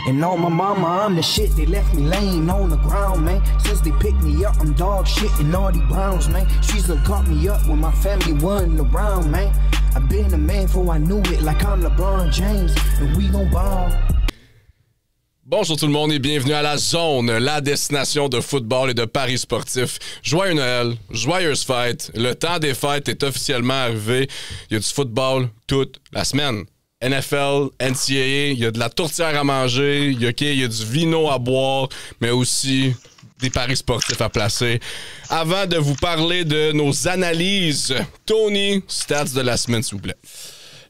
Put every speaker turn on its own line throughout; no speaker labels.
And on my mama, I'm the shit. They left me laying on the ground, man. Since they picked me up, I'm dog shit and all these Browns, man. She's done caught me up when my family wasn't around, man. I've been a man before I knew it, like I'm LeBron James, and we gon' ball.
Bonjour tout le monde et bienvenue à La Zone, la destination de football et de paris sportifs. Joyeux Noël, joyeuse fête. Le temps des fêtes est officiellement arrivé. Il y a du football toute la semaine. NFL, NCAA, il y a de la tourtière à manger, il y a du vino à boire, mais aussi des paris sportifs à placer. Avant de vous parler de nos analyses, Tony, stats de la semaine, s'il vous plaît.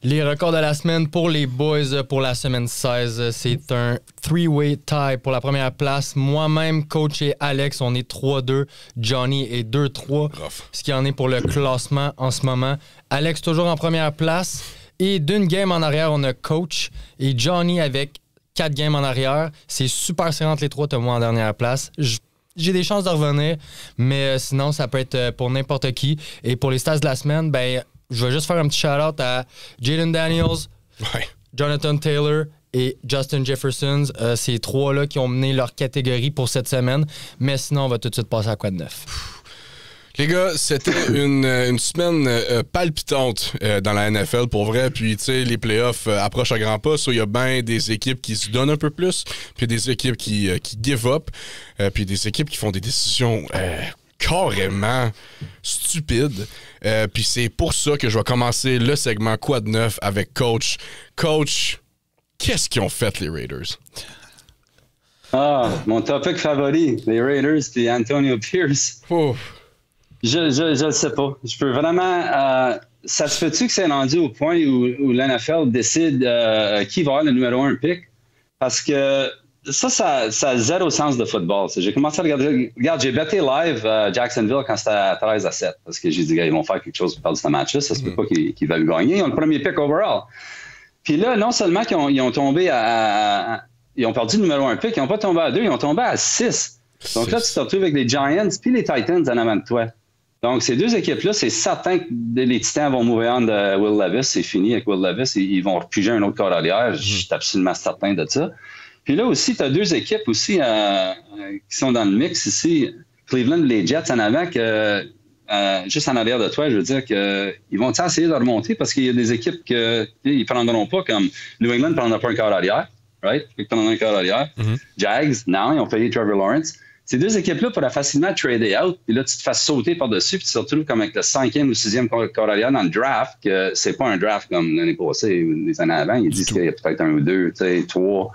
Les records de la semaine pour les boys pour la semaine 16, c'est un three-way tie pour la première place. Moi-même, coach et Alex, on est 3-2. Johnny est 2-3. Ce qui en est pour le classement en ce moment. Alex toujours en première place. Et d'une game en arrière, on a coach et Johnny avec 4 games en arrière. C'est super serrant entre les trois. T'as moi en dernière place. J'ai des chances de revenir, mais sinon, ça peut être pour n'importe qui. Et pour les stats de la semaine, ben je vais juste faire un petit shout-out à Jaden Daniels, Jonathan Taylor et Justin Jefferson. Ces trois-là qui ont mené leur catégorie pour cette semaine. Mais sinon, on va tout de suite passer à quoi de neuf.
Les gars, c'était une semaine palpitante dans la NFL, pour vrai. Puis, tu sais, les playoffs approchent à grands pas. Il y a bien des équipes qui se donnent un peu plus, puis des équipes qui give up, puis des équipes qui font des décisions carrément stupides. Puis c'est pour ça que je vais commencer le segment Quoi de neuf avec Coach. Coach, qu'est-ce qu'ils ont fait, les Raiders?
Ah, mon topic favori, les Raiders, c'est Antonio Pierce.
Oh.
Je le sais pas. Je peux vraiment... ça se fait-tu que c'est rendu au point où l'NFL décide qui va avoir le numéro 1 pick? Parce que ça a zéro sens de football. J'ai commencé à regarder... Regarde, j'ai betté live Jacksonville quand c'était à 13-7. Parce que j'ai dit, gars, ils vont faire quelque chose pour perdre ce match-là. Ça se peut pas qu'ils veulent gagner. Ils ont le premier pick overall. Puis là, non seulement qu'ils ont tombé ils ont perdu le numéro 1 pick, ils n'ont pas tombé à 2, ils ont tombé à 6. Donc là, tu te retrouves avec les Giants puis les Titans en avant de toi. Donc, ces deux équipes-là, c'est certain que les Titans vont mourir en de Will Levis. C'est fini avec Will Levis. Ils vont refuger un autre corps arrière. Je suis absolument certain de ça. Puis là aussi, tu as deux équipes aussi qui sont dans le mix ici. Cleveland et les Jets en avant, juste en arrière de toi, je veux dire qu'ils vont essayer de remonter parce qu'il y a des équipes qu'ils ne prendront pas, comme New England ne prendra pas un corps arrière. Right? Ils prendront un corps arrière. Jags, non, ils ont payé Trevor Lawrence. Ces deux équipes-là pourraient facilement trader out, puis là, tu te fasses sauter par-dessus, puis tu te retrouves comme avec le 5e ou 6e corps arrière dans le draft, que c'est pas un draft comme l'année passée ou les années avant. Ils disent qu'il y a peut-être un ou deux, tu sais, 3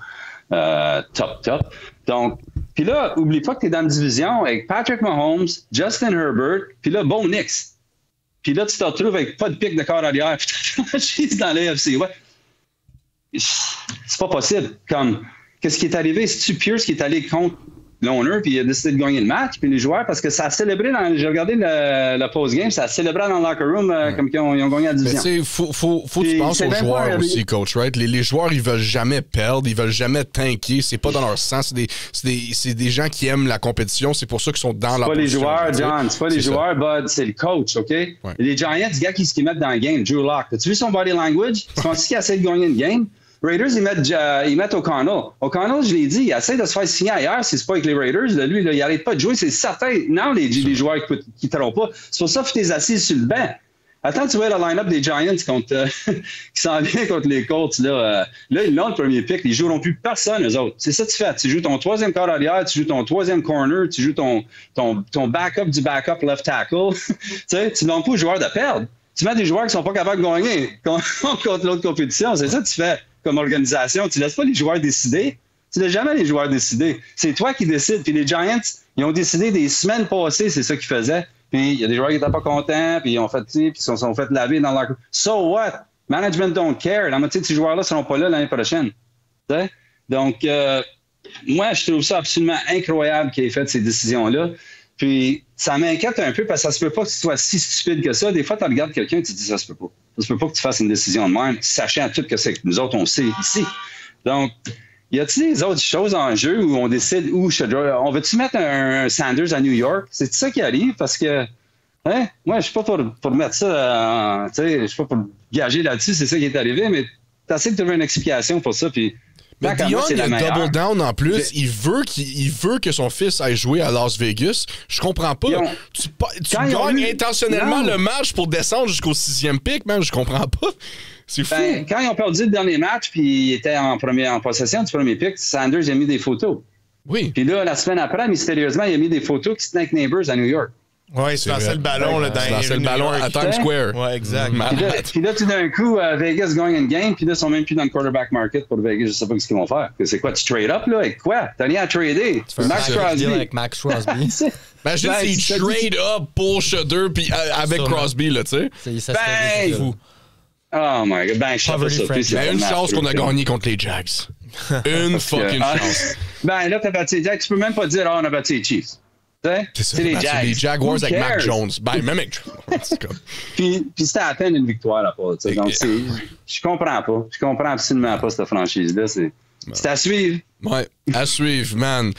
top. Donc, puis là, oublie pas que tu es dans une division avec Patrick Mahomes, Justin Herbert, puis là, Bo Nix. Puis là, tu te retrouves avec pas de pic de corps arrière, puis tu te franchises dans l'AFC. Ouais. C'est pas possible. Comme, qu'est-ce qui est arrivé? C'est-tu Pierce qui est allé contre l'owner, puis il a décidé de gagner le match, puis les joueurs, parce que ça a célébré j'ai regardé la post-game, ça a célébré dans le locker room comme ils ont gagné la division.
Mais tu sais, faut que tu penses aux joueurs aussi, coach, right? Les joueurs, ils veulent jamais perdre, ils veulent jamais tanker, c'est pas dans leur sang, c'est des gens qui aiment la compétition, c'est pour ça qu'ils sont dans la position.
C'est pas les joueurs, John, c'est pas les joueurs, Bud, c'est le coach, OK? Ouais. Les Giants, le gars qui mettent dans le game, Drew Lock, as-tu vu son body language? Tu penses qu'il essaie de gagner une game? Raiders, ils mettent O'Connell. O'Connell, je l'ai dit, il essaie de se faire signer ailleurs si c'est pas avec les Raiders. Lui, il n'arrête pas de jouer. C'est certain. Non, les joueurs ne quitteront pas. C'est pour ça que tu es assis sur le banc. Attends, tu vois le line-up des Giants qui s'en vient contre les Colts. Là, ils l'ont le premier pick. Ils ne joueront plus personne, eux autres. C'est ça que tu fais. Tu joues ton troisième corps arrière, tu joues ton troisième corner, tu joues ton backup du backup left tackle. Tu ne demandes pas aux joueurs de perdre. Tu mets des joueurs qui ne sont pas capables de gagner contre l'autre compétition. C'est ça que tu fais. Comme organisation, tu ne laisses pas les joueurs décider. Tu ne laisses jamais les joueurs décider. C'est toi qui décides. Puis les Giants, ils ont décidé des semaines passées, c'est ça qu'ils faisaient. Puis il y a des joueurs qui n'étaient pas contents, puis ils ont fait puis ils se sont fait laver dans leur... So what? Management don't care. La moitié de ces joueurs-là ne seront pas là l'année prochaine. T'sais? Donc, moi, je trouve ça absolument incroyable qu'il ait fait ces décisions-là. Puis ça m'inquiète un peu parce que ça se peut pas que tu sois si stupide que ça. Des fois, tu regardes quelqu'un et tu te dis ça se peut pas. Ça se peut pas que tu fasses une décision de même, sachant tout que c'est que nous autres, on sait ici. Donc, y a-t-il des autres choses en jeu où on décide on veut-tu mettre un Sanders à New York? C'est ça qui arrive parce que moi, je suis pas pour mettre ça, je suis pas pour gager là-dessus, c'est ça qui est arrivé, mais tu essaies de trouver une explication pour ça. Puis
Mais
Tant qu'à moi,
Dion,
c'est
il
la
a
meilleure.
double down en plus. Il veut que son fils aille jouer à Las Vegas. Je comprends pas. Tu
Quand ils ont
gagnes
eu-
intentionnellement
Non.
le match pour descendre jusqu'au 6e pick, man. Je comprends pas. C'est fou.
Ben, quand ils ont perdu le dernier match, puis ils étaient en possession du premier pick, Sanders a mis des photos.
Oui.
Puis là, la semaine après, mystérieusement, il a mis des photos qui se tenaient avec Neighbors à New York.
Ouais, c'est lancé
vrai.
le ballon là, dans
C'est lancé le
New
ballon
York.
à Times Square.
Ouais, exact.
Puis là, tout d'un coup, Vegas gagne une game, puis là, ils sont même plus dans le quarterback market pour Vegas. Je sais pas ce qu'ils vont faire. C'est quoi, tu trade up, là? Avec quoi? T'as rien à trader.
Tu fais un
Max Crosby.
deal avec Max Crosby.
Imagine
Ben,
s'il
tu te
trade up pour Shudder puis avec
Sûrement.
Crosby, là, tu sais.
Ça serait
Ben,
ridicule.
Oh my God. Ben, je sais pas
Poverty
ça.
friendly.
Puis,
Mais une
c'est
chance qu'on a
tellement
gagné contre les Jags. Une fucking
Ah,
chance.
Ben, là, t'as battu les Jags. Tu peux même pas dire, on a battu les Chiefs. Tu sais? C'est les
Battu
Jags.
les Jaguars
Who
avec Mac
cares?
Jones. Ben, même avec c'est comme...
Puis c'était à peine une victoire, là, pas. Donc, je comprends pas. Je comprends absolument pas cette franchise-là. C'est à suivre.
Ouais, à suivre, man.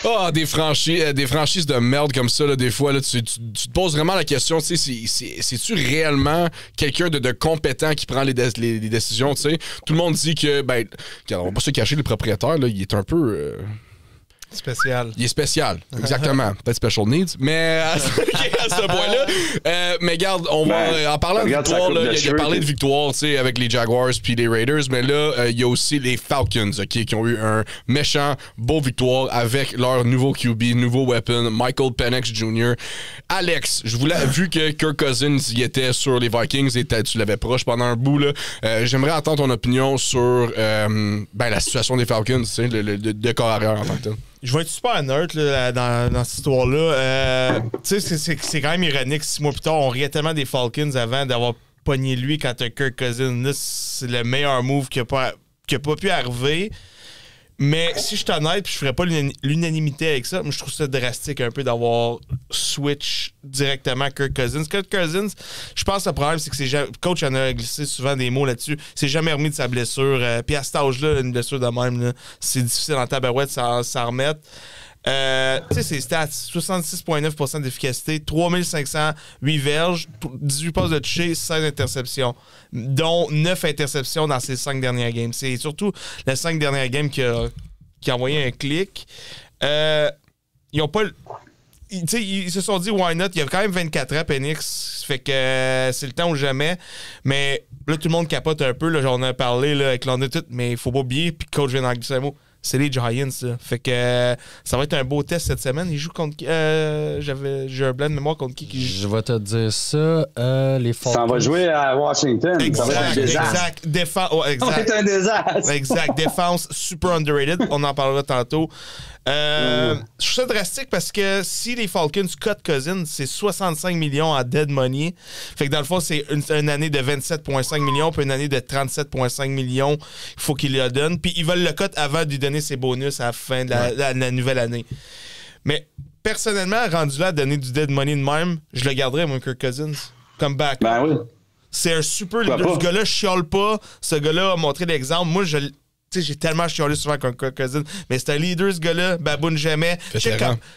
Ah, des franchises de merde comme ça, là, des fois, là, tu te poses vraiment la question, tu sais, c'est-tu réellement quelqu'un de compétent qui prend les décisions, tu sais? Tout le monde dit que, ben, on va pas se cacher, le propriétaire, là, il est un peu...
Spécial.
Il est spécial, exactement. Peut-être special needs, mais à ce point-là. Mais regarde, on va. En parlant de victoire, là, il a parlé de victoire, tu sais, avec les Jaguars puis les Raiders, mais là, il y a aussi les Falcons, OK, qui ont eu un méchant, beau victoire avec leur nouveau QB, nouveau weapon, Michael Penix Jr. Alex, je voulais, vu que Kirk Cousins y était sur les Vikings et tu l'avais proche pendant un bout, là, j'aimerais entendre ton opinion sur la situation des Falcons, tu sais, de corps arrière en tant que tel.
Je vais être super neutre là, dans cette histoire-là. Tu sais, c'est quand même ironique. 6 mois plus tard, on riait tellement des Falcons avant d'avoir pogné lui quand t'as Kirk Cousins. Là, c'est le meilleur move qui a pas pu arriver. Mais si je suis honnête, puis je ferais pas l'unanimité avec ça, mais je trouve ça drastique un peu d'avoir switch directement Kirk Cousins. Kirk Cousins, je pense que le problème, c'est que le coach en a glissé souvent des mots là-dessus. Il s'est jamais remis de sa blessure. Puis à cet âge-là, une blessure de même, là, c'est difficile en tabarouette s'en remettre. Tu sais, ses stats, 66,9% d'efficacité, 3508 verges, 18 passes de toucher, 16 interceptions, dont 9 interceptions dans ses 5 dernières games. C'est surtout les 5 dernières games qui a envoyé un clic. Ils ont pas... Ils se sont dit, why not? Il y a quand même 24 ans, Penix. Fait que c'est le temps ou jamais. Mais là, tout le monde capote un peu. Là, on a parlé là, avec London tout, mais il faut pas oublier. Puis coach vient d'en glisser un mot. C'est les Giants, là. Fait que ça va être un beau test cette semaine. Ils jouent contre qui? J'ai un blanc de mémoire contre qui joue.
Je vais te dire ça. Les Falcons.
Ça va jouer à Washington. Ça va être un désastre.
Exact.
Ça va être un désastre.
Exact. Défense super underrated. On en parlera tantôt. Je trouve ça drastique parce que si les Falcons cut Cousins, c'est 65 millions en dead money. Fait que dans le fond, c'est une année de 27,5 millions puis une année de 37,5 millions. Il faut qu'ils le donnent. Puis ils veulent le cut avant de lui donner ses bonus à la fin de la nouvelle année. Mais personnellement, rendu là à donner du dead money de même, je le garderais, mon Kirk Cousins, comme back.
Ben oui.
C'est un super leader. Ce gars-là, je chiale pas. Ce gars-là a montré l'exemple. Moi, j'ai tellement chialé souvent comme Kirk Cousins, mais c'est un leader, ce gars-là, baboune jamais.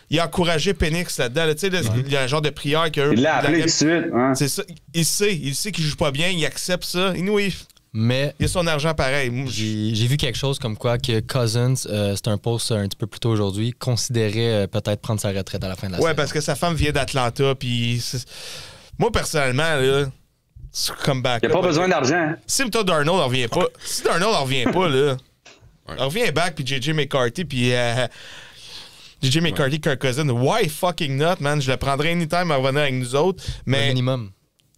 Il a encouragé Penix là-dedans. Il y a un genre de prière que
il l'a appelé tout de suite. Hein?
C'est ça. Il sait qu'il joue pas bien, il accepte ça. Anyway,
mais
il a son argent pareil.
J'ai vu quelque chose comme quoi que Cousins, c'est un post un petit peu plus tôt aujourd'hui, considérait peut-être prendre sa retraite à la fin de la saison.
Ouais, parce que sa femme vient d'Atlanta, puis moi, personnellement, là, comeback.
Il n'y a pas besoin d'argent.
Si toi, Darnold en revient pas, là, on revient back, puis JJ McCarthy, puis JJ McCarthy, Kirk Cousins, why fucking not, man? Je le prendrais anytime à revenir avec nous autres. Mais,
le minimum.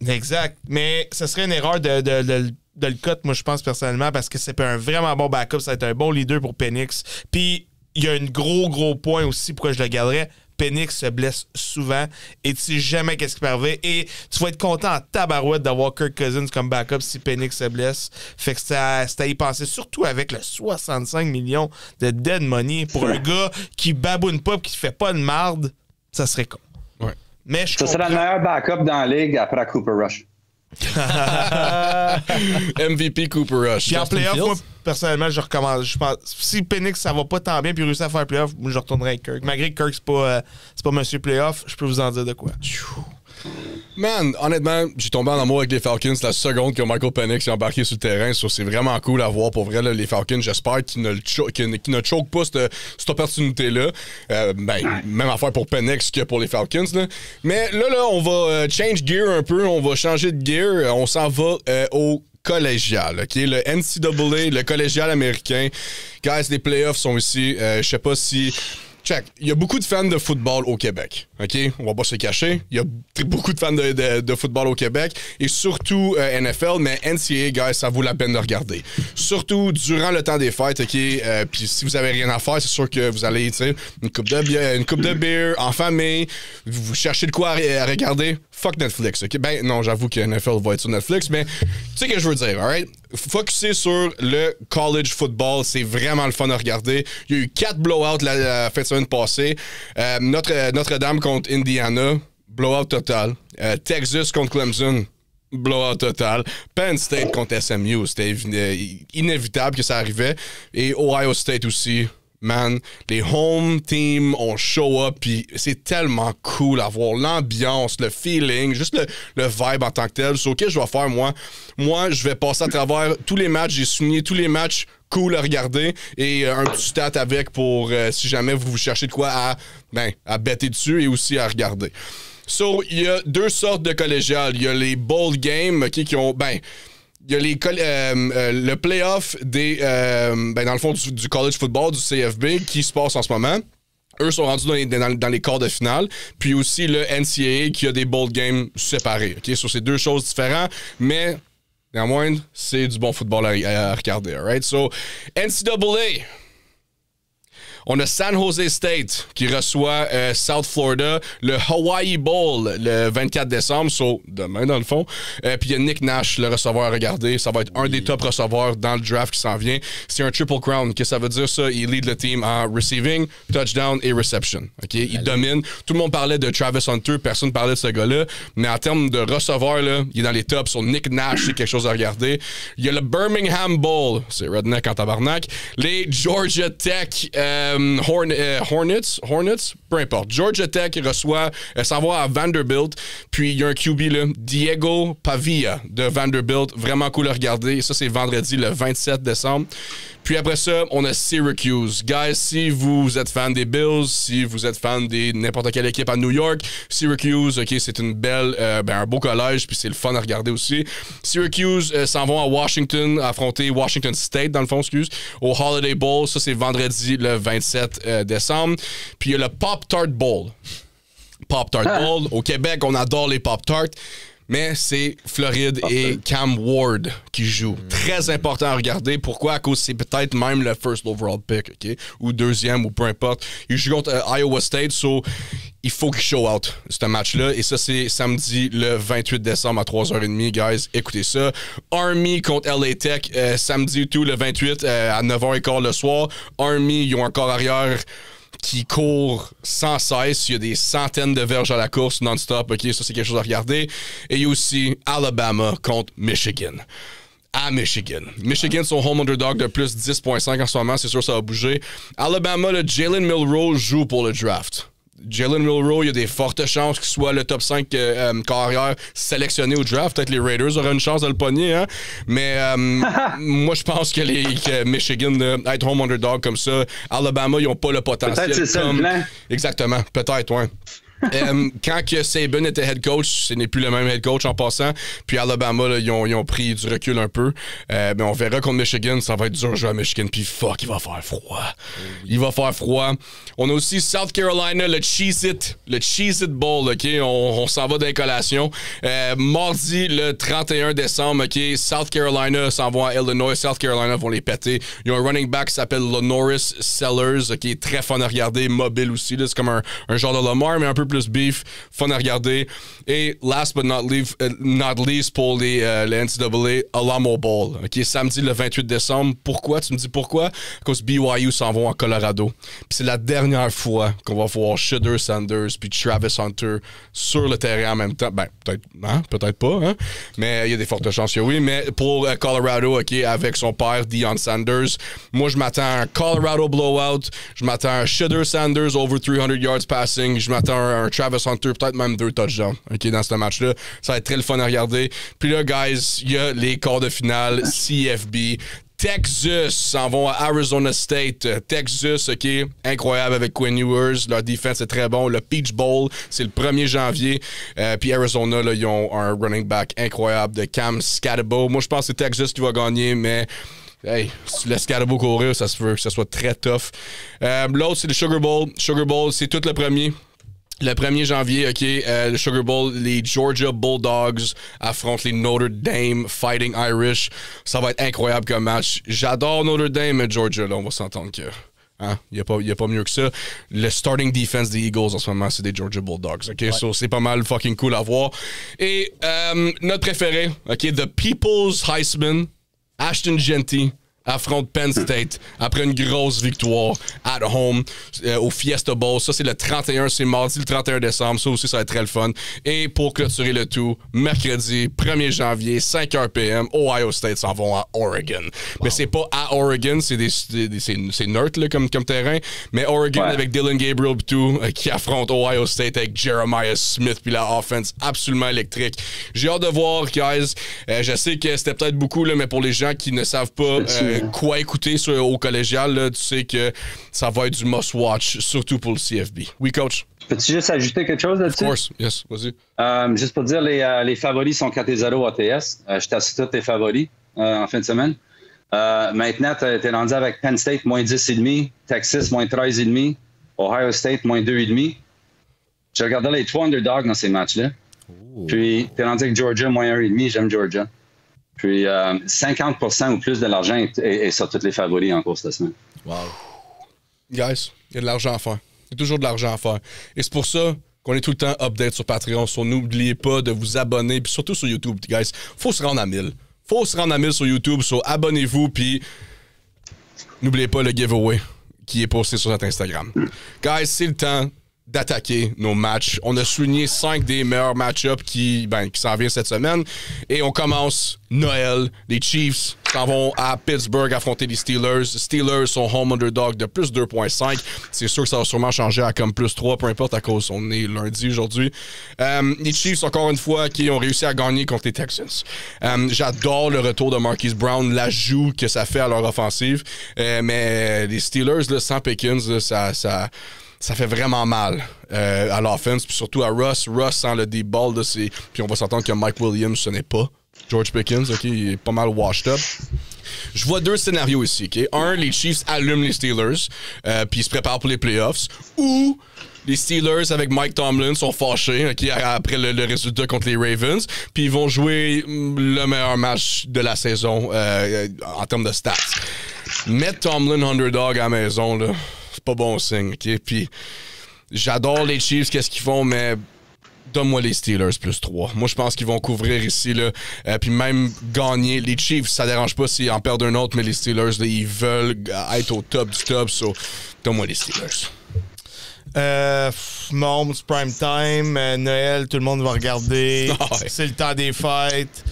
Exact. Mais ce serait une erreur de le cut, moi, je pense, personnellement, parce que c'est un vraiment bon backup, ça va être un bon leader pour Penix. Puis, il y a un gros point aussi pourquoi je le garderais. Penix se blesse souvent et tu sais jamais qu'est-ce qui peut arriver. Et tu vas être content en tabarouette d'avoir Kirk Cousins comme backup si Penix se blesse. Fait que c'était à y penser, surtout avec le 65 millions de dead money pour un gars qui baboune pas et qui fait pas de marde. Ça serait con.
Ouais.
Mais
ça serait le meilleur backup dans la ligue après Cooper Rush.
MVP Cooper Rush.
Puis en playoff, moi, personnellement, je recommande. Je pense, si Penix, ça va pas tant bien, puis réussit à faire playoff, moi, je retournerai avec Kirk. Malgré que Kirk, c'est pas Monsieur Playoff, je peux vous en dire de quoi.
Man, honnêtement, j'ai tombé en amour avec les Falcons la seconde que Michael Penix est embarqué sur le terrain. So, c'est vraiment cool à voir pour vrai, là, les Falcons. J'espère qu'ils ne choquent pas cette opportunité-là. Même affaire pour Penix que pour les Falcons. Là. Mais là, on va change gear un peu. On va changer de gear. On s'en va au collégial, OK? Le NCAA, le collégial américain. Guys, les playoffs sont ici. Je sais pas si... Check. Il y a beaucoup de fans de football au Québec. OK? On va pas se cacher. Il y a beaucoup de fans de football au Québec. Et surtout NFL, mais NCAA, guys, ça vaut la peine de regarder. Surtout durant le temps des fêtes, OK? Puis si vous avez rien à faire, c'est sûr que vous allez, tu sais, une coupe de bière en famille. Vous cherchez de quoi à regarder. Fuck Netflix, OK? Ben non, j'avoue que NFL va être sur Netflix, mais tu sais ce que je veux dire, alright? Focuser sur le college football, c'est vraiment le fun à regarder. Il y a eu 4 blowouts la fin de semaine passée. Notre-Dame contre Indiana, blowout total. Texas contre Clemson, blowout total. Penn State contre SMU, c'était inévitable que ça arrivait. Et Ohio State aussi. Man, les home teams, on show up, puis c'est tellement cool à voir l'ambiance, le feeling, juste le vibe en tant que tel. C'est OK, je vais faire, moi, je vais passer à travers tous les matchs, j'ai souligné tous les matchs cool à regarder et un petit stat avec pour si jamais vous cherchez de quoi à better dessus et aussi à regarder. So, il y a 2 sortes de collégiales. Il y a les bowl games, OK, qui ont, il y a le playoff dans le fond, du college football, du CFB, qui se passe en ce moment. Eux sont rendus dans les quarts de finale. Puis aussi le NCAA qui a des bowl games séparés. OK? So, c'est 2 choses différentes, mais néanmoins, c'est du bon football à regarder. All right? So, NCAA. On a San Jose State qui reçoit South Florida, le Hawaii Bowl le 24 décembre, so demain dans le fond. Puis il y a Nick Nash, le receveur à regarder. Ça va être un des top receveurs dans le draft qui s'en vient. C'est un triple crown. Qu'est-ce que ça veut dire ça? Il lead le team en receiving, touchdown et reception. Okay? Il domine. Tout le monde parlait de Travis Hunter, personne ne parlait de ce gars-là. Mais en termes de receveur, là, il est dans les tops. Sur Nick Nash, c'est quelque chose à regarder. Il y a le Birmingham Bowl. C'est redneck en tabarnak. Les Georgia Tech... Hornets, peu importe. Georgia Tech s'en va à Vanderbilt. Puis il y a un QB là, Diego Pavia de Vanderbilt, vraiment cool à regarder. Et ça, c'est vendredi le 27 décembre. Puis après ça, on a Syracuse. Guys, si vous êtes fan des Bills, si vous êtes fan de n'importe quelle équipe à New York, Syracuse, OK, c'est une belle, un beau collège, puis c'est le fun à regarder aussi. Syracuse s'en vont à Washington, affronter Washington State, dans le fond, au Holiday Bowl. Ça, c'est vendredi le 27 décembre. Puis il y a le Pop-Tart Bowl. Pop-Tart Bowl. Au Québec, on adore les Pop-Tarts. Mais c'est Floride et Cam Ward qui jouent. Très important à regarder. Pourquoi? À cause c'est peut-être même le first overall pick, OK? Ou deuxième, ou peu importe. Ils jouent contre Iowa State, so il faut qu'ils show out ce match-là. Et ça, c'est samedi le 28 décembre à 3h30, guys. Écoutez ça. Army contre LA Tech, samedi tout le 28 à 9h15 le soir. Army, ils ont un corps arrière qui court sans cesse. Il y a des centaines de verges à la course non-stop. OK, ça, c'est quelque chose à regarder. Et il y a aussi Alabama contre Michigan. À Michigan. Michigan, son home underdog de plus 10.5 en ce moment. C'est sûr, ça va bouger. Alabama, le Jalen Milroe joue pour le draft. Jalen Milroe, il y a des fortes chances qu'il soit le top 5 carrière sélectionné au draft. Peut-être les Raiders auraient une chance de le pogner, hein? Mais moi, je pense que Michigan, être home underdog comme ça, Alabama, ils n'ont pas le potentiel.
Peut-être c'est ça le plan.
Exactement. Peut-être, ouais. Quand que Saban était head coach, ce n'est plus le même head coach en passant. Puis Alabama, là, ils ont pris du recul un peu. Mais on verra contre Michigan, ça va être dur de jouer à Michigan. Puis fuck, il va faire froid. Il va faire froid. On a aussi South Carolina, le Cheez-It Bowl, OK? On s'en va d'incollation. Mardi, le 31 décembre, OK? South Carolina s'en va à Illinois. South Carolina vont les péter. Il y a un running back qui s'appelle Lonoris Sellers, OK? Très fun à regarder, mobile aussi. Là. C'est comme un genre de Lamar, mais un peu plus beef, fun à regarder. Et last but not least pour le NCAA, Alamo Bowl. OK, samedi le 28 décembre. Pourquoi? Tu me dis pourquoi? Parce que BYU s'en vont en Colorado. Puis c'est la dernière fois qu'on va voir Shedeur Sanders puis Travis Hunter sur le terrain en même temps. Ben, peut-être, hein? Peut-être pas, hein? Mais il y a des fortes chances que oui. Mais pour Colorado, OK, avec son père, Deion Sanders, moi, je m'attends à un Colorado blowout. Je m'attends à un Shedeur Sanders over 300 yards passing. Je m'attends à un Travis Hunter, peut-être même 2 touchdowns, OK, dans ce match-là. Ça va être très le fun à regarder. Puis là, guys, il y a les quarts de finale, CFB. Texas s'en vont à Arizona State. Texas, OK, incroyable avec Quinn Ewers. Leur défense est très bon. Le Peach Bowl, c'est le 1er janvier. Puis Arizona, là, ils ont un running back incroyable de Cam Scatterbo. Moi, je pense que c'est Texas qui va gagner, mais... Hey, si tu laisses Scatterbo courir, ça se veut que ça soit très tough. L'autre, c'est le Sugar Bowl. Sugar Bowl, c'est tout le premier. Le 1er janvier, OK, le Sugar Bowl, les Georgia Bulldogs affrontent les Notre Dame Fighting Irish. Ça va être incroyable comme match. J'adore Notre Dame, mais Georgia, là, on va s'entendre que... Hein? Il n'y a pas mieux que ça. Le starting defense des Eagles en ce moment, c'est des Georgia Bulldogs. OK? Ouais. So, c'est pas mal fucking cool à voir. Et notre préféré, OK, The People's Heisman, Ashton Genty, affronte Penn State après une grosse victoire at home au Fiesta Bowl. Ça, c'est le 31, c'est mardi le 31 décembre. Ça aussi, ça va être très le fun. Et pour clôturer le tout, mercredi 1er janvier, 5h PM, Ohio State s'en vont à Oregon. Wow. Mais c'est pas à Oregon, c'est neutre là, comme terrain. Mais Oregon avec Dylan Gabriel et tout, qui affronte Ohio State avec Jeremiah Smith puis la offense absolument électrique. J'ai hâte de voir, guys. Je sais que c'était peut-être beaucoup, là, mais pour les gens qui ne savent pas quoi écouter au collégial, là, tu sais que ça va être du must-watch, surtout pour le CFB. Oui, coach?
Peux-tu juste ajouter quelque chose là-dessus?
Of course, yes, vas-y.
Juste pour dire, les favoris sont 4-0 ATS. Je t'assure tous tes favoris en fin de semaine. Maintenant, t'es rendu avec Penn State, moins 10,5, Texas, moins 13,5, Ohio State, moins 2,5. J'ai regardé les 3 underdogs dans ces matchs-là. Ooh. Puis, t'es rendu avec Georgia, moins 1,5, j'aime Georgia. Puis 50% ou plus de l'argent est sur tous les favoris en course de semaine.
Wow. Guys, il y a de l'argent à faire. Il y a toujours de l'argent à faire. Et c'est pour ça qu'on est tout le temps update sur Patreon. So, n'oubliez pas de vous abonner. Puis surtout sur YouTube, guys. Faut se rendre à 1000. Faut se rendre à 1000 sur YouTube. So, abonnez-vous. Puis n'oubliez pas le giveaway qui est posté sur notre Instagram. Guys, c'est le temps d'attaquer nos matchs. On a souligné 5 des meilleurs match-ups qui s'en viennent cette semaine. Et on commence Noël. Les Chiefs s'en vont à Pittsburgh affronter les Steelers. Les Steelers sont home underdog de plus 2.5. C'est sûr que ça va sûrement changer à comme plus 3, peu importe, à cause on est lundi aujourd'hui. Les Chiefs, encore une fois, qui ont réussi à gagner contre les Texans. J'adore le retour de Marquise Brown, l'ajout que ça fait à leur offensive. Mais les Steelers, là, sans Pickens, là, ça fait vraiment mal à l'offense, puis surtout à Russ. Russ sans le deep ball, puis on va s'entendre que Mike Williams, ce n'est pas George Pickens, OK? Il est pas mal washed up. Je vois 2 scénarios ici, OK? Un, les Chiefs allument les Steelers, puis ils se préparent pour les playoffs. Ou les Steelers avec Mike Tomlin sont fâchés, OK? Après le résultat contre les Ravens, puis ils vont jouer le meilleur match de la saison en termes de stats. Mettre Tomlin underdog à la maison, là, c'est pas bon signe, OK? Puis j'adore les Chiefs, qu'est-ce qu'ils font, mais donne-moi les Steelers plus 3. Moi, je pense qu'ils vont couvrir ici, là, puis même gagner. Les Chiefs, ça dérange pas s'ils en perdent un autre, mais les Steelers, là, ils veulent être au top du top, so donne-moi les Steelers.
Mahomes, prime time, Noël, tout le monde va regarder. Oh, ouais. C'est le temps des fêtes.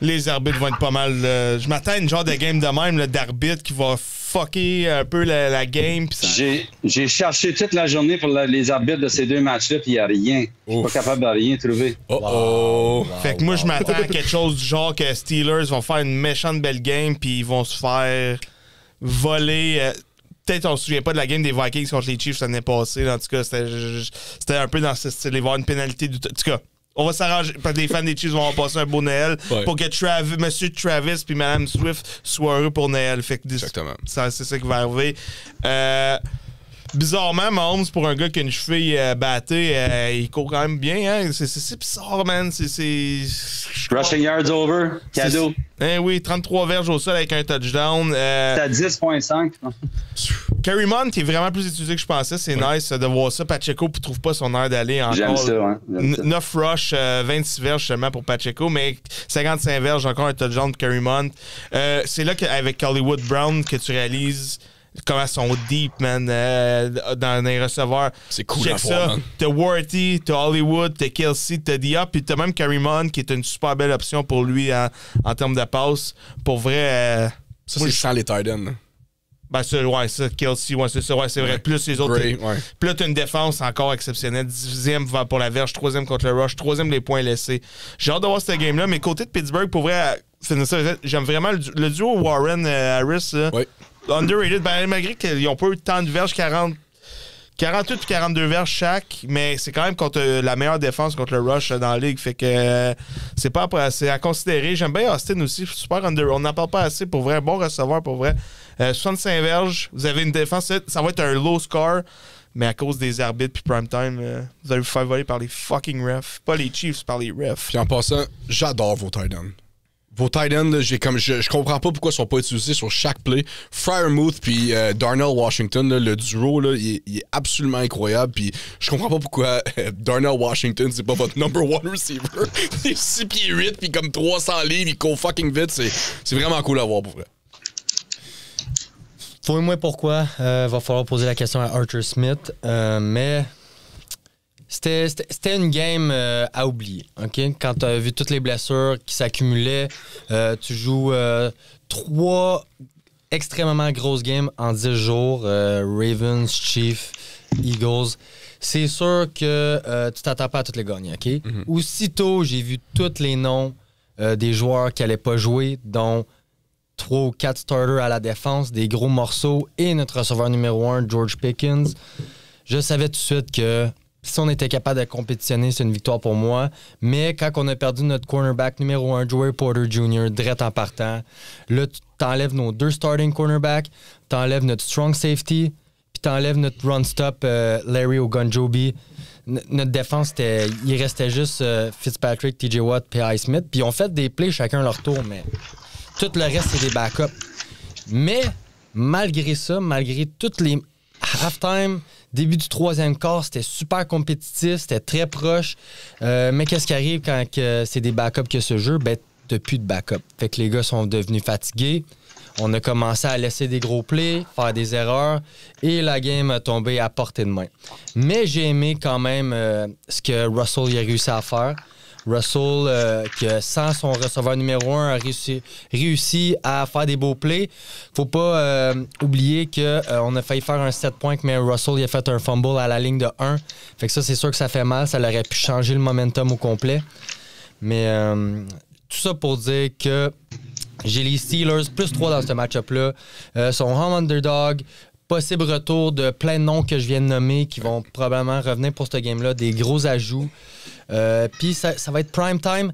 Les arbitres vont être pas mal... je m'attends à une genre de game de même là, d'arbitre qui va fucker un peu la game. Ça...
J'ai cherché toute la journée pour les arbitres de ces 2 matchs-là, puis il n'y a rien. Je suis pas capable de rien trouver.
Fait que moi, je m'attends à quelque chose du genre que Steelers vont faire une méchante belle game, puis ils vont se faire voler... Peut-être on se souvient pas de la game des Vikings contre les Chiefs l'année passée. En tout cas, c'était un peu dans ce style. Il va y avoir une pénalité. En tout cas, on va s'arranger. Parce que les fans des Chiefs vont passer un beau Noël pour que Monsieur Travis puis Mme Swift soient heureux pour Noël. Fait que
exactement.
C'est ça qui va arriver. Bizarrement, Mahomes, pour un gars qui a une cheville battée, il court quand même bien. Hein? C'est bizarre, man.
Rushing yards over, cadeau.
Oui, 33 verges au sol avec un touchdown.
C'est à 10.5.
Kerry Mont est vraiment plus utilisé que je pensais. C'est nice de voir ça. Pacheco ne trouve pas son heure d'aller encore.
J'aime ça, hein.
9 rush, 26 verges seulement pour Pacheco, mais 55 verges, encore un touchdown de Kerry Mont. C'est là qu'avec Hollywood Brown que tu réalises comment ils sont deep, man, dans les receveurs.
C'est cool à
voir,
man.
T'as Worthy, t'as Hollywood, t'as Kelsey, t'as Diop, puis t'as même Kerry Mont qui est une super belle option pour lui en termes de passe. Pour vrai...
ça, c'est sans les tight ends.
Ben, ça, Kelsey, c'est ça, c'est vrai. Plus les autres.
Gray, ouais.
Puis là, t'as une défense encore exceptionnelle. 10e pour la verge, 3e contre le rush, 3e les points laissés. J'ai hâte de voir cette game-là, mais côté de Pittsburgh, pour vrai, j'aime vraiment le duo Warren-Harris.
Oui.
Underrated, ben, malgré qu'ils n'ont pas eu tant de verges, 48 et 42 verges chaque, mais c'est quand même contre la meilleure défense contre le rush dans la ligue. Fait que c'est à considérer. J'aime bien Austin aussi, super under. On n'en parle pas assez pour vrai. Bon receveur pour vrai. 65 verges. Vous avez une défense, ça va être un low score, mais à cause des arbitres puis prime time, vous allez vous faire voler par les fucking refs. Pas les Chiefs, par les refs.
Puis en passant, j'adore vos tight ends. Vos tight ends, je comprends pas pourquoi ils sont pas utilisés sur chaque play. Freiermuth puis Darnell Washington, là, le duo, là, il est absolument incroyable. Puis je comprends pas pourquoi Darnell Washington, c'est pas votre number one receiver. Il est 6 pieds 8 puis comme 300 livres, il court fucking vite. C'est vraiment cool à voir pour vrai.
Faut-moi pourquoi. Va falloir poser la question à Arthur Smith. Mais c'était une game à oublier. Okay? Quand tu as vu toutes les blessures qui s'accumulaient, tu joues 3 extrêmement grosses games en 10 jours. Ravens, Chiefs, Eagles. C'est sûr que tu t'attends pas à toutes les gagner. Okay? Mm-hmm. Aussitôt, j'ai vu tous les noms des joueurs qui n'allaient pas jouer, dont 3 ou 4 starters à la défense, des gros morceaux, et notre receveur numéro 1, George Pickens. Je savais tout de suite que si on était capable de compétitionner, c'est une victoire pour moi. Mais quand on a perdu notre cornerback numéro 1, Joey Porter Jr., direct en partant, là, tu t'enlèves nos 2 starting cornerbacks, t'enlèves notre strong safety, puis t'enlèves notre run-stop, Larry Ogunjobi. Notre défense, il restait juste Fitzpatrick, TJ Watt, puis Highsmith. Puis ils ont fait des plays chacun leur tour, mais tout le reste, c'est des backups. Mais malgré ça, malgré toutes les halftime, début du 3e quart, c'était super compétitif, c'était très proche. Mais qu'est-ce qui arrive quand c'est des backups que ce jeu? Ben, t'as plus de backup. Fait que les gars sont devenus fatigués. On a commencé à laisser des gros plays, faire des erreurs, et la game a tombé à portée de main. Mais j'ai aimé quand même ce que Russell a réussi à faire. Russell, qui sans son receveur numéro 1, a réussi à faire des beaux plays. Faut pas oublier qu'on a failli faire un 7 points, mais Russell il a fait un fumble à la ligne de 1. Fait que ça, c'est sûr que ça fait mal. Ça aurait pu changer le momentum au complet. Mais tout ça pour dire que j'ai les Steelers plus 3 dans ce match-up-là. Son home underdog. Possible retour de plein de noms que je viens de nommer qui vont probablement revenir pour cette game-là. Des gros ajouts. Puis ça va être prime time.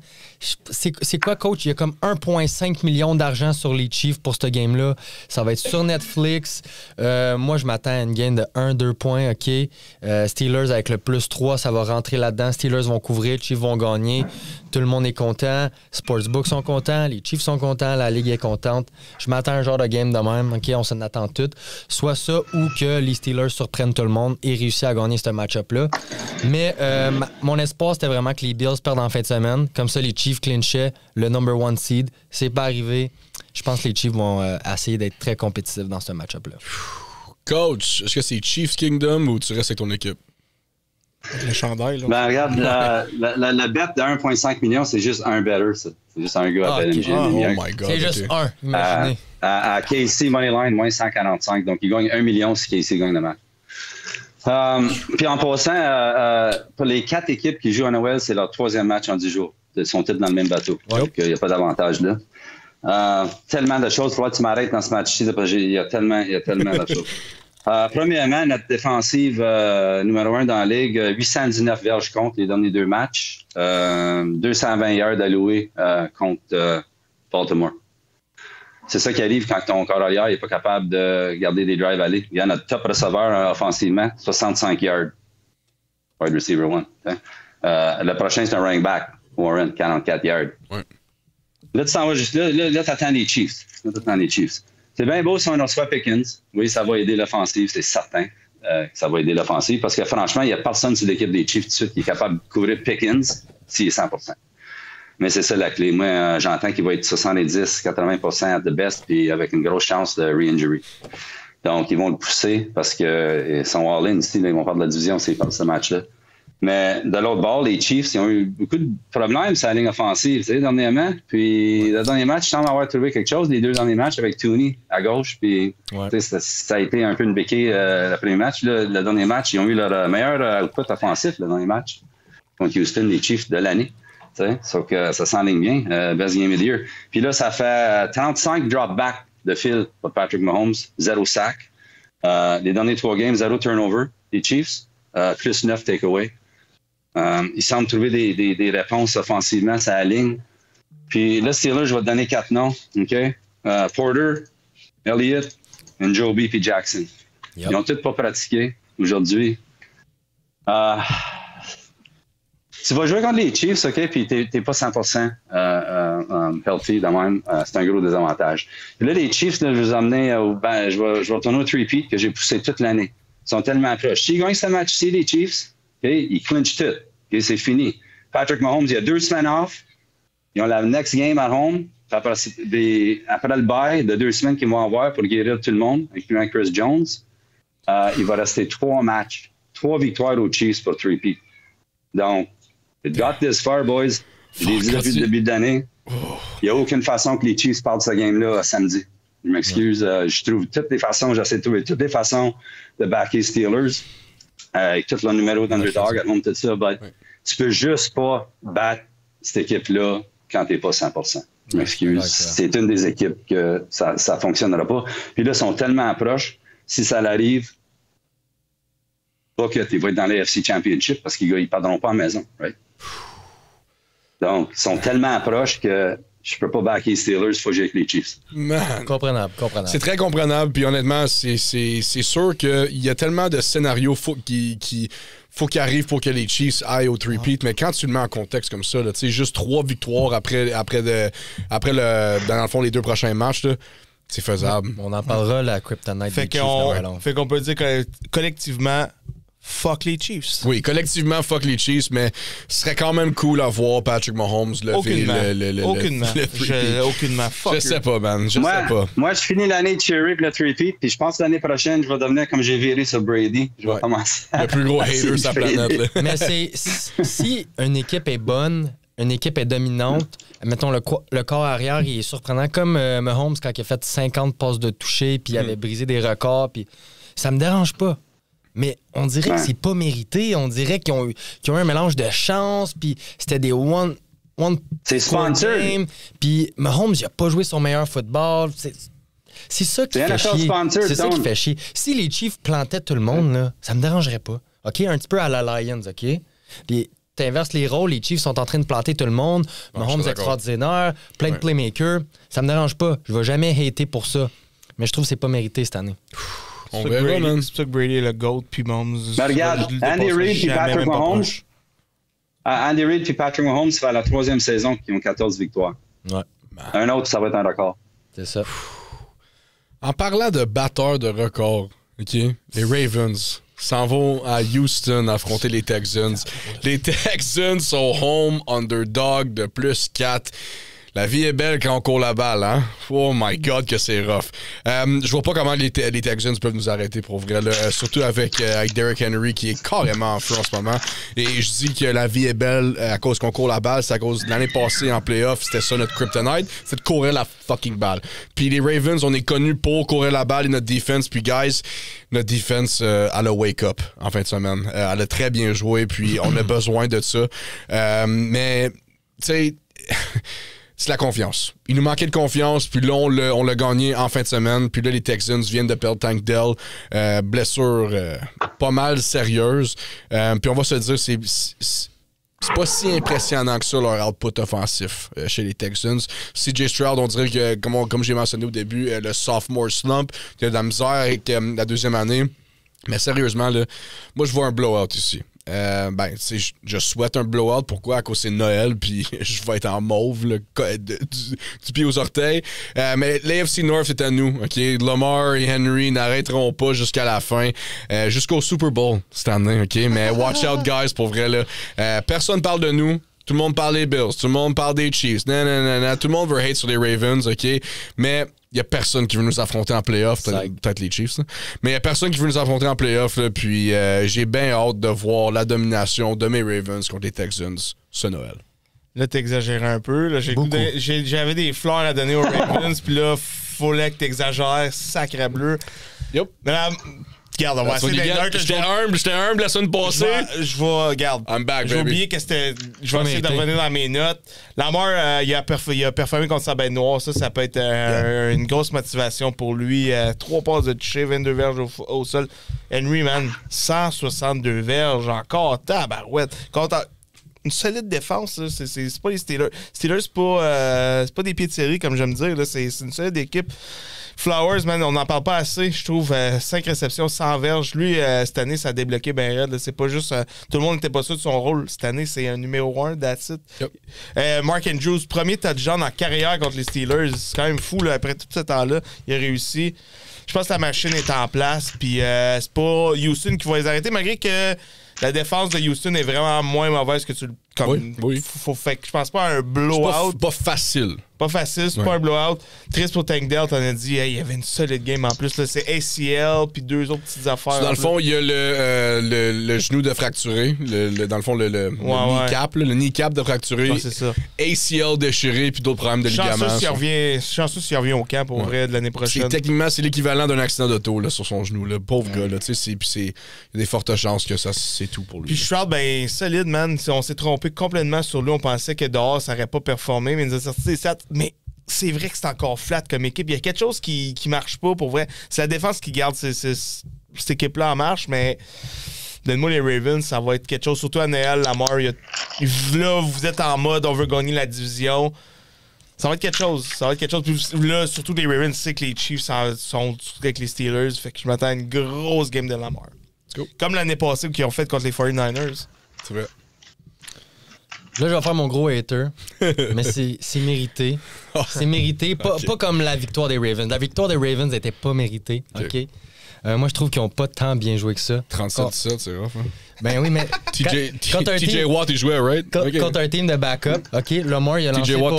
C'est quoi, coach? Il y a comme 1,5 million d'argent sur les Chiefs pour ce game-là. Ça va être sur Netflix. Moi, je m'attends à une game de 1-2 points. OK. Steelers avec le plus 3, ça va rentrer là-dedans. Steelers vont couvrir, Chiefs vont gagner. Tout le monde est content. Sportsbook sont contents. Les Chiefs sont contents. La Ligue est contente. Je m'attends à un genre de game de même. OK, on s'en attend toutes. Soit ça ou que les Steelers surprennent tout le monde et réussissent à gagner ce match-up-là. Mais mon espoir, c'était vraiment que les Bills perdent en fin de semaine. Comme ça, les Chiefs clinchaient le number 1 seed. C'est pas arrivé. Je pense que les Chiefs vont essayer d'être très compétitifs dans ce match-up-là.
Coach, est-ce que c'est Chiefs Kingdom ou tu restes avec ton équipe?
Le chandail, là.
Ben, regarde, la bet de 1,5 million, c'est juste un better, ça. C'est juste un gars à BetMGM.
Oh my God.
C'est juste un, imaginez.
À KC Moneyline, moins 145. Donc, il gagne 1 million si KC gagne le match. Puis en passant, pour les 4 équipes qui jouent à Noël, c'est leur 3e match en 10 jours. Ils sont tous dans le même bateau.
Ouais.
Donc, il n'y a pas d'avantage là. Tellement de choses. Il faudra que tu m'arrêtes dans ce match-ci. Il y a tellement de choses. Premièrement, notre défensive numéro 1 dans la Ligue, 819 verges contre les derniers 2 matchs. 220 yards alloués contre Baltimore. C'est ça qui arrive quand ton corps arrière n'est pas capable de garder des drives aller. Il y a notre top receveur offensivement, 65 yards. Wide receiver 1. Le prochain, c'est un running back, Warren, 44 yards.
Ouais.
Là, tu s'en vas juste là. Là, tu attends les Chiefs. C'est bien beau si on reçoit Pickens. Oui, ça va aider l'offensive, c'est certain. Ça va aider l'offensive parce que franchement, il n'y a personne sur l'équipe des Chiefs tout de suite qui est capable de couvrir Pickens s'il est 100%. Mais c'est ça la clé. Moi, j'entends qu'il va être 70-80% at the best, puis avec une grosse chance de re-injury. Donc, ils vont le pousser parce qu'ils sont all-in ici. Ils vont faire de la division s'ils perdent ce match-là. Mais de l'autre bord, les Chiefs, ils ont eu beaucoup de problèmes sur la ligne offensive, tu sais, dernièrement. Puis le dernier match, ils semblent avoir trouvé quelque chose. Les 2 derniers matchs avec Tooney à gauche. Puis ça a été un peu une béquille le premier match. Le dernier match, ils ont eu leur meilleur output offensif, le dernier match, contre Houston, les Chiefs de l'année. Sauf que ça s'enligne bien. Best game of the year. Puis là, ça fait 35 drop-back de fil pour Patrick Mahomes, 0 sac. Les derniers 3 games, 0 turnover, les Chiefs, plus 9 takeaway. Ils semblent trouver des réponses offensivement sur la ligne. Puis là, Steelers, je vais te donner 4 noms. OK? Porter, Elliott, Njobi puis Jackson. Yep. Ils n'ont tous pas pratiqué aujourd'hui. Tu vas jouer contre les Chiefs, OK? Puis t'es pas 100% healthy de même. C'est un gros désavantage. Puis là, les Chiefs, là, je vais vous emmener je vais retourner au 3-peat que j'ai poussé toute l'année. Ils sont tellement proches. S'ils gagnent ce match-ci, les Chiefs, okay, ils clinchent tout. Okay, c'est fini. Patrick Mahomes, il y a 2 semaines off. Ils ont la next game at home. Après le bye de 2 semaines qu'ils vont avoir pour guérir tout le monde, incluant Chris Jones, il va rester 3 matchs. 3 victoires aux Chiefs pour 3-peat. Donc, it got this far, boys. Je l'ai dit depuis le début de l'année. Il n'y a aucune façon que les Chiefs partent de ce game-là samedi. Je m'excuse. Je trouve toutes les façons, j'essaie de trouver toutes les façons de backer Steelers. Avec tout le numéro d'underdog, tout ça. Mais tu peux juste pas battre cette équipe-là quand tu n'es pas 100%. Je m'excuse. C'est une des équipes que ça ne fonctionnera pas. Puis là, ils sont tellement proches. Si ça l'arrive, pas que tu vas être dans l'AFC Championship parce qu'ils ne perdront pas à la maison. Right? Donc, ils sont tellement proches que je peux pas backer les Steelers, il faut que j'aille avec les Chiefs.
Man.
Comprenable.
C'est très comprenable, puis honnêtement, c'est sûr qu'il y a tellement de scénarios qui faut qu'il arrive pour que les Chiefs aillent au 3-peat, mais quand tu le mets en contexte comme ça, juste 3 victoires après dans le fond, les 2 prochains matchs, là, c'est faisable.
On en parlera, la Kryptonite des Chiefs.
Fait qu'on peut dire que collectivement, fuck les Chiefs.
Oui, collectivement, fuck les Chiefs, mais ce serait quand même cool à voir Patrick Mahomes lever
aucunement. Fuck
je sais pas, man. Je sais pas.
Moi, je finis l'année de Cherry pour le 3-peat, puis je pense que l'année prochaine, je vais devenir comme j'ai viré sur Brady. Je vais commencer.
Le plus gros hater sur la planète. Là.
Mais si une équipe est bonne, une équipe est dominante, mettons le corps arrière, il est surprenant, comme Mahomes quand il a fait 50 passes de toucher, puis il avait brisé des records, puis ça me dérange pas. Mais on dirait que c'est pas mérité. On dirait qu'ils ont eu un mélange de chance, puis c'était des one
c'est sponsored.
Game. Puis Mahomes, il a pas joué son meilleur football. C'est ça qui fait chier. C'est ça qui fait chier. Si les Chiefs plantaient tout le monde, là, ça me dérangerait pas. OK? Un petit peu à la Lions, OK? Puis t'inverses les rôles, les Chiefs sont en train de planter tout le monde. Mahomes extraordinaire, plein de playmakers. Ça me dérange pas. Je vais jamais hater pour ça. Mais je trouve que c'est pas mérité cette année.
On verra, man.
C'est pour ça que Brady est le GOAT, puis Mahomes...
Mais regarde, Andy Reid puis Patrick Mahomes... Andy Reid puis Patrick Mahomes, ça fait la 3e saison qu'ils ont 14 victoires.
Ouais.
Un autre, ça va être un record.
C'est ça.
En parlant de batteurs de record, OK, les Ravens s'en vont à Houston affronter les Texans. Les Texans sont home underdog de plus 4. La vie est belle quand on court la balle, hein? Oh my God, que c'est rough. Je vois pas comment les Texans peuvent nous arrêter pour vrai, là. Surtout avec Derrick Henry qui est carrément en feu en ce moment. Et je dis que la vie est belle à cause qu'on court la balle. C'est à cause de l'année passée en playoff, c'était ça notre kryptonite, c'est de courir la fucking balle. Puis les Ravens, on est connus pour courir la balle et notre defense. Puis guys, notre defense, elle a wake up en fin de semaine. Elle a très bien joué, puis on a besoin de ça. Mais, tu sais... C'est la confiance. Il nous manquait de confiance, puis là, on l'a gagné en fin de semaine. Puis là, les Texans viennent de perdre Tank Dell. Blessure pas mal sérieuse. Puis on va se dire, c'est pas si impressionnant que ça, leur output offensif chez les Texans. CJ Stroud, on dirait que, comme j'ai mentionné au début, le sophomore slump, il y a de la misère avec la 2e année. Mais sérieusement, là, moi, je vois un blowout ici. Je souhaite un blowout. Pourquoi? À cause c'est Noël, puis je vais être en mauve là, du pied aux orteils. Mais l'AFC North est à nous. OK? Lamar et Henry n'arrêteront pas jusqu'à la fin, jusqu'au Super Bowl cette année. OK? Mais watch out, guys, pour vrai. Là. Personne parle de nous. Tout le monde parle des Bills, tout le monde parle des Chiefs, tout le monde veut hate sur les Ravens, OK? Mais il y a personne qui veut nous affronter en playoff, peut-être les Chiefs, là. Mais il y a personne qui veut nous affronter en playoff, là, puis j'ai bien hâte de voir la domination de mes Ravens contre les Texans ce Noël.
Là, t'exagérais un peu. Là, j'avais des fleurs à donner aux Ravens, puis là, fallait que t'exagères, sacré bleu.
Yep.
Mais là, regarde, on va essayer d'être
J'étais humble la semaine passée.
Je vais, regarde.
I'm back,
j'ai
baby.
oublié que c'était. Je vais essayer de revenir dans mes notes. Lamar, il a performé contre sa bête noire. Ça peut être une grosse motivation pour lui. 3 passes de toucher, 22 verges au sol. Henry, man, 162 verges encore. Tabarouette. Contre une solide défense, là. C'est pas les Steelers. Steelers, c'est pas des pieds de série, comme j'aime dire. Là. C'est une solide équipe. Flowers, man, on n'en parle pas assez, je trouve. 5 réceptions, 100 verges. Lui, cette année, ça a débloqué bien raide. Là. C'est pas juste... tout le monde n'était pas sûr de son rôle. Cette année, c'est un numéro 1, that's it. Yep. Mark Andrews, premier touchdown en carrière contre les Steelers. C'est quand même fou, là. Après tout ce temps-là, il a réussi. Je pense que la machine est en place. Puis c'est pas Houston qui va les arrêter, malgré que la défense de Houston est vraiment moins mauvaise que tu le...
Oui.
Fait que je pense pas à un blowout.
C'est pas facile.
Pas facile, c'est pas un blowout. Triste pour Tank Dell, t'en as dit, hey, il y avait une solide game en plus. Là, c'est ACL, puis 2 autres petites affaires.
Dans le fond, il y a le genou de fracturé. Dans le fond, le kneecap, le kneecap de fracturé.
Ouais, c'est ça.
ACL déchiré, puis d'autres problèmes de ligaments.
Chanceux s'il revient au camp pour vrai de l'année prochaine.
Techniquement, c'est l'équivalent d'un accident d'auto là, sur son genou. Le pauvre gars, là, il y a des fortes chances que ça, c'est tout pour lui.
Puis Stroud, ben, solide, man. On s'est trompé complètement sur lui. On pensait que dehors, ça n'aurait pas performé, mais il nous a sorti des stats. Mais c'est vrai que c'est encore flat comme équipe. Il y a quelque chose qui marche pas, pour vrai. C'est la défense qui garde cette équipe-là en marche, mais donne-moi les Ravens, ça va être quelque chose. Surtout à Noël, Lamar. Là, vous êtes en mode, on veut gagner la division. Ça va être quelque chose. Puis là, surtout les Ravens, c'est que les Chiefs sont avec les Steelers. Fait que je m'attends à une grosse game de Lamar. Comme l'année passée qu'ils ont fait contre les 49ers.
C'est vrai.
Là, je vais faire mon gros hater, mais c'est mérité. C'est mérité, pas comme la victoire des Ravens. La victoire des Ravens n'était pas méritée, OK? Moi, je trouve qu'ils n'ont pas tant bien joué que ça.
37-17, c'est rough, hein?
Ben oui, mais...
TJ Watt, il jouait, right?
Contre un team de backup, OK? Lamar, il a lancé pour